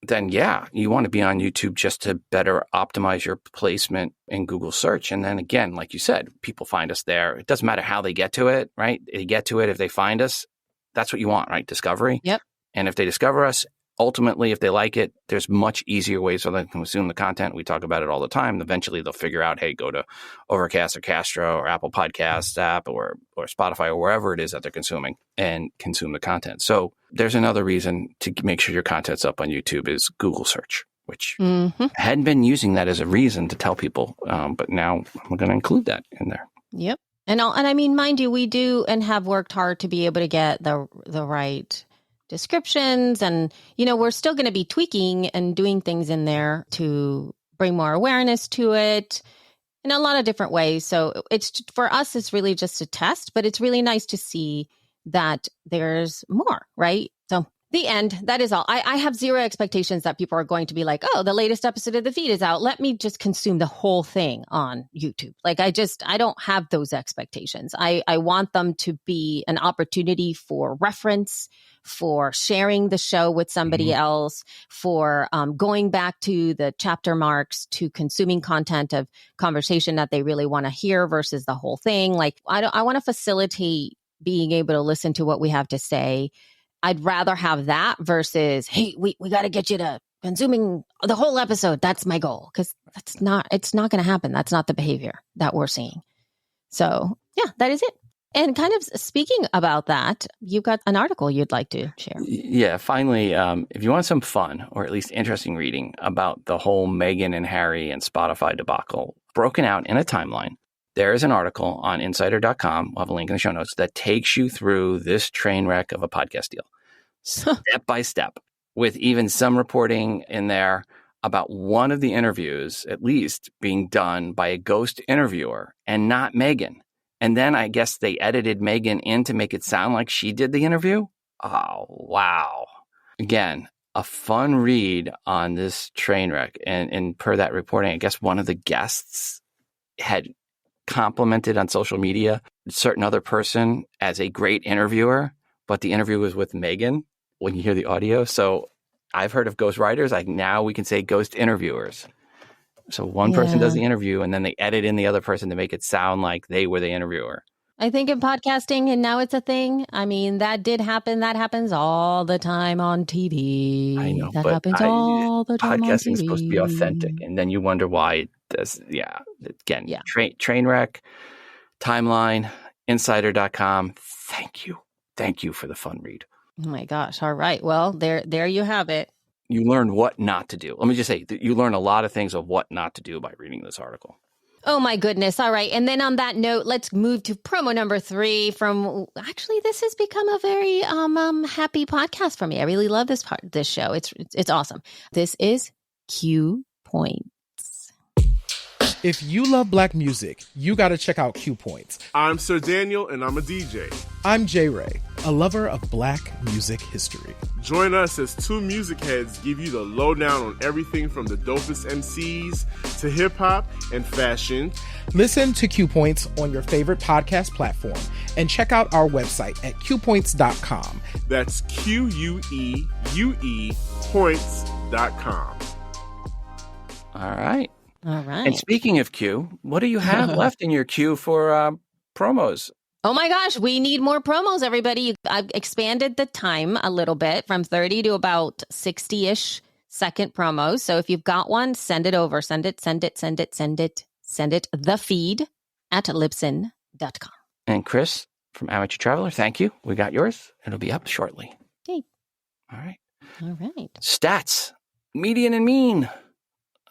then yeah, you want to be on YouTube just to better optimize your placement in Google search. And then again, like you said, people find us there. It doesn't matter how they get to it, right? They get to it if they find us. That's what you want, right? Discovery. Yep. And if they discover us, ultimately, if they like it, there's much easier ways for them to consume the content. We talk about it all the time. Eventually, they'll figure out, hey, go to Overcast or Castro or Apple Podcasts app or Spotify or wherever it is that they're consuming and consume the content. So there's another reason to make sure your content's up on YouTube is Google search, which hadn't been using that as a reason to tell people. But now I'm going to include that in there. Yep. And I mean, mind you, we do and have worked hard to be able to get the right descriptions, and we're still going to be tweaking and doing things in there to bring more awareness to it in a lot of different ways. So it's, for us, it's really just a test, but it's really nice to see that there's more, right? So the end, that is all. I have zero expectations that people are going to be like, oh, the latest episode of the feed is out, let me just consume the whole thing on YouTube. Like, I don't have those expectations. I want them to be an opportunity for reference, for sharing the show with somebody else, for going back to the chapter marks, to consuming content of conversation that they really want to hear versus the whole thing. Like, I want to facilitate being able to listen to what we have to say. I'd rather have that versus, hey, we got to get you to consuming the whole episode. That's my goal, because it's not going to happen. That's not the behavior that we're seeing. So yeah, that is it. And kind of speaking about that, you've got an article you'd like to share. Yeah, finally, if you want some fun or at least interesting reading about the whole Meghan and Harry and Spotify debacle broken out in a timeline, there is an article on insider.com, we'll have a link in the show notes, that takes you through this train wreck of a podcast deal, step by step, with even some reporting in there about one of the interviews, at least, being done by a ghost interviewer and not Meghan. And then I guess they edited Meghan in to make it sound like she did the interview. Oh, wow. Again, a fun read on this train wreck. And per that reporting, I guess one of the guests had complimented on social media a certain other person as a great interviewer, but the interview was with Meghan when you hear the audio. So I've heard of ghost writers. Like, now we can say ghost interviewers. So one person does the interview and then they edit in the other person to make it sound like they were the interviewer. I think in podcasting, and now it's a thing. I mean, that did happen. That happens all the time on TV. I know, that happens all the time on TV. Podcasting is supposed to be authentic. And then you wonder why it does. Yeah. Again, train wreck, timeline, insider.com. Thank you. Thank you for the fun read. Oh my gosh. All right. Well, there you have it. You learn what not to do. Let me just say, you learn a lot of things of what not to do by reading this article. Oh my goodness. All right. And then on that note, let's move to promo number 3 from, actually, this has become a very happy podcast for me. I really love this show. It's awesome. This is Q Points. If you love Black music, you got to check out Q Points. I'm Sir Daniel, and I'm a DJ. I'm J. Ray, a lover of Black music history. Join us as two music heads give you the lowdown on everything from the dopest MCs to hip-hop and fashion. Listen to Q Points on your favorite podcast platform and check out our website at qpoints.com. That's QUEUE points.com. All right. All right. And speaking of queue, what do you have left in your queue for promos? Oh my gosh, we need more promos, everybody. I've expanded the time a little bit from 30 to about 60-ish second promos. So if you've got one, send it over. Send it the feed at Libsyn.com. And Chris from Amateur Traveler, thank you. We got yours. It'll be up shortly. Okay. All right. Stats. Median and mean.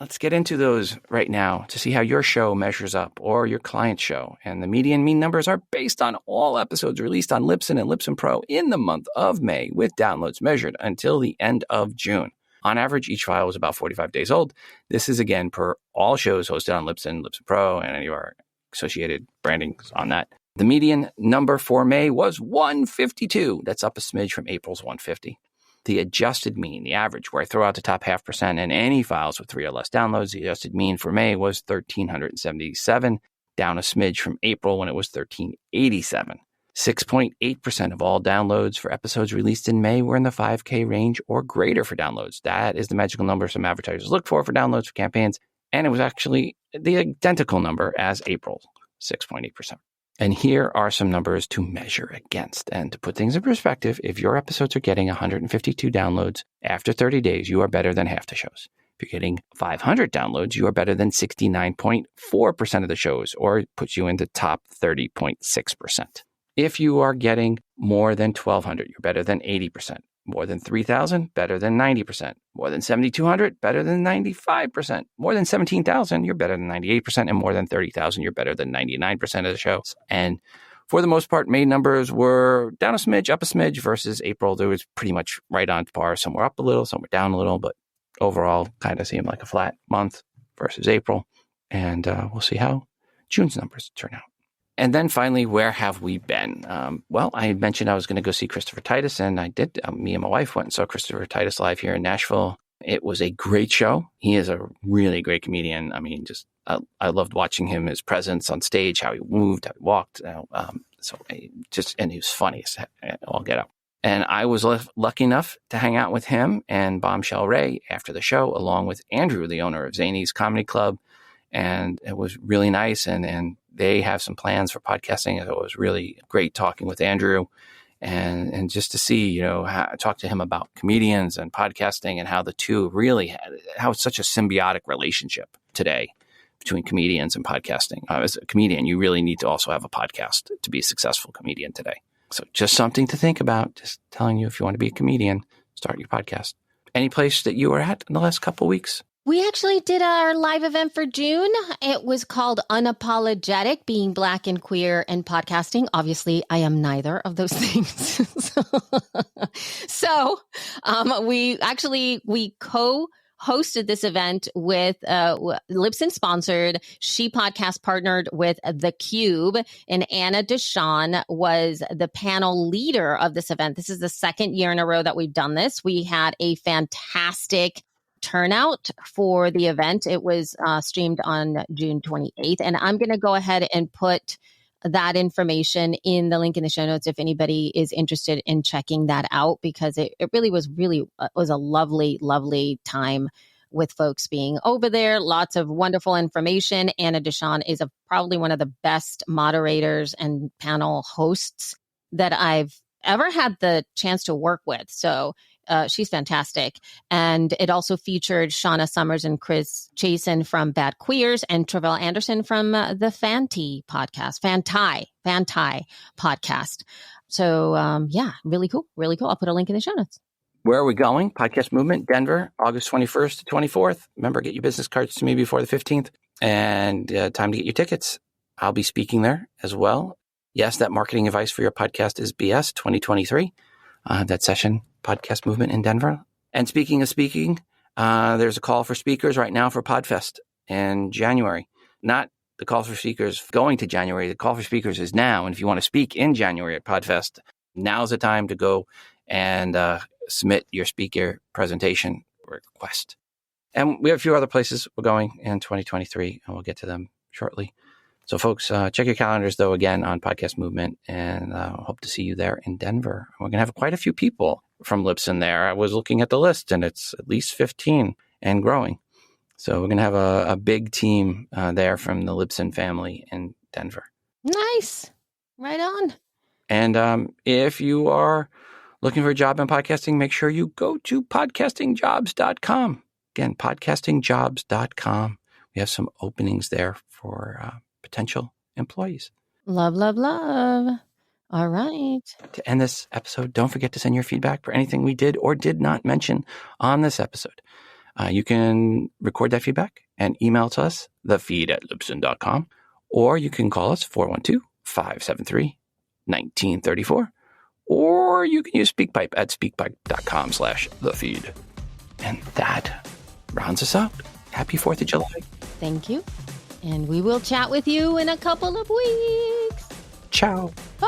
Let's get into those right now to see how your show measures up or your client's show. And the median mean numbers are based on all episodes released on Libsyn and Libsyn Pro in the month of May, with downloads measured until the end of June. On average, each file was about 45 days old. This is, again, per all shows hosted on Libsyn, Libsyn Pro, and any of our associated brandings on that. The median number for May was 152. That's up a smidge from April's 150. The adjusted mean, the average, where I throw out the top 0.5% and any files with 3 or less downloads, the adjusted mean for May was 1,377, down a smidge from April when it was 1,387. 6.8% of all downloads for episodes released in May were in the 5K range or greater for downloads. That is the magical number some advertisers look for downloads for campaigns, and it was actually the identical number as April, 6.8%. And here are some numbers to measure against. And to put things in perspective, if your episodes are getting 152 downloads after 30 days, you are better than half the shows. If you're getting 500 downloads, you are better than 69.4% of the shows, or it puts you in the top 30.6%. If you are getting more than 1,200, you're better than 80%. More than 3,000, better than 90%. More than 7,200, better than 95%. More than 17,000, you're better than 98%. And more than 30,000, you're better than 99% of the shows. And for the most part, May numbers were down a smidge, up a smidge versus April. There was pretty much right on par. Some were up a little, some were down a little, but overall kind of seemed like a flat month versus April. And we'll see how June's numbers turn out. And then finally, where have we been? Well, I had mentioned I was going to go see Christopher Titus, and I did. Me and my wife went and saw Christopher Titus live here in Nashville. It was a great show. He is a really great comedian. I mean, I loved watching him, his presence on stage, how he moved, how he walked. And he was funny as all get up. And I was lucky enough to hang out with him and Bombshell Ray after the show, along with Andrew, the owner of Zany's Comedy Club. And it was really nice. And they have some plans for podcasting. And it was really great talking with Andrew and just to see, talk to him about comedians and podcasting and how the two really how it's such a symbiotic relationship today between comedians and podcasting. As a comedian, you really need to also have a podcast to be a successful comedian today. So just something to think about. Just telling you, if you want to be a comedian, start your podcast. Any place that you were at in the last couple of weeks? We actually did our live event for June. It was called Unapologetic, Being Black and Queer and Podcasting. Obviously, I am neither of those things. So we co-hosted this event with Libsyn sponsored. She Podcast partnered with theCUBE, and Anna Deshawn was the panel leader of this event. This is the second year in a row that we've done this. We had a fantastic turnout for the event. It was streamed on June 28th. And I'm going to go ahead and put that information in the link in the show notes if anybody is interested in checking that out, because it really was a lovely, lovely time with folks being over there. Lots of wonderful information. Anna Deshawn is probably one of the best moderators and panel hosts that I've ever had the chance to work with. So she's fantastic. And it also featured Shauna Summers and Chris Chasen from Bad Queers and Travell Anderson from the Fanti podcast, Fanti podcast. So really cool. Really cool. I'll put a link in the show notes. Where are we going? Podcast Movement, Denver, August 21st to 24th. Remember, get your business cards to me before the 15th. And time to get your tickets. I'll be speaking there as well. Yes, that marketing advice for your podcast is BS 2023. That session, Podcast Movement in Denver. And speaking of speaking, there's a call for speakers right now for PodFest in January. Not the call for speakers going to January. The call for speakers is now. And if you want to speak in January at PodFest, now's the time to go and submit your speaker presentation request. And we have a few other places we're going in 2023, and we'll get to them shortly. So folks, check your calendars, though, again, on Podcast Movement, and hope to see you there in Denver. We're going to have quite a few people from Libsyn there. I was looking at the list, and it's at least 15 and growing. So we're going to have a big team there from the Libsyn family in Denver. Nice. Right on. And if you are looking for a job in podcasting, make sure you go to podcastingjobs.com. Again, podcastingjobs.com. We have some openings there for potential employees. Love, love, love. All right. To end this episode, don't forget to send your feedback for anything we did or did not mention on this episode. You can record that feedback and email to us, thefeed@libsyn.com, or you can call us 412-573-1934, or you can use SpeakPipe at speakpipe.com/thefeed. And that rounds us out. Happy 4th of July. Thank you. And we will chat with you in a couple of weeks. Ciao. Bye.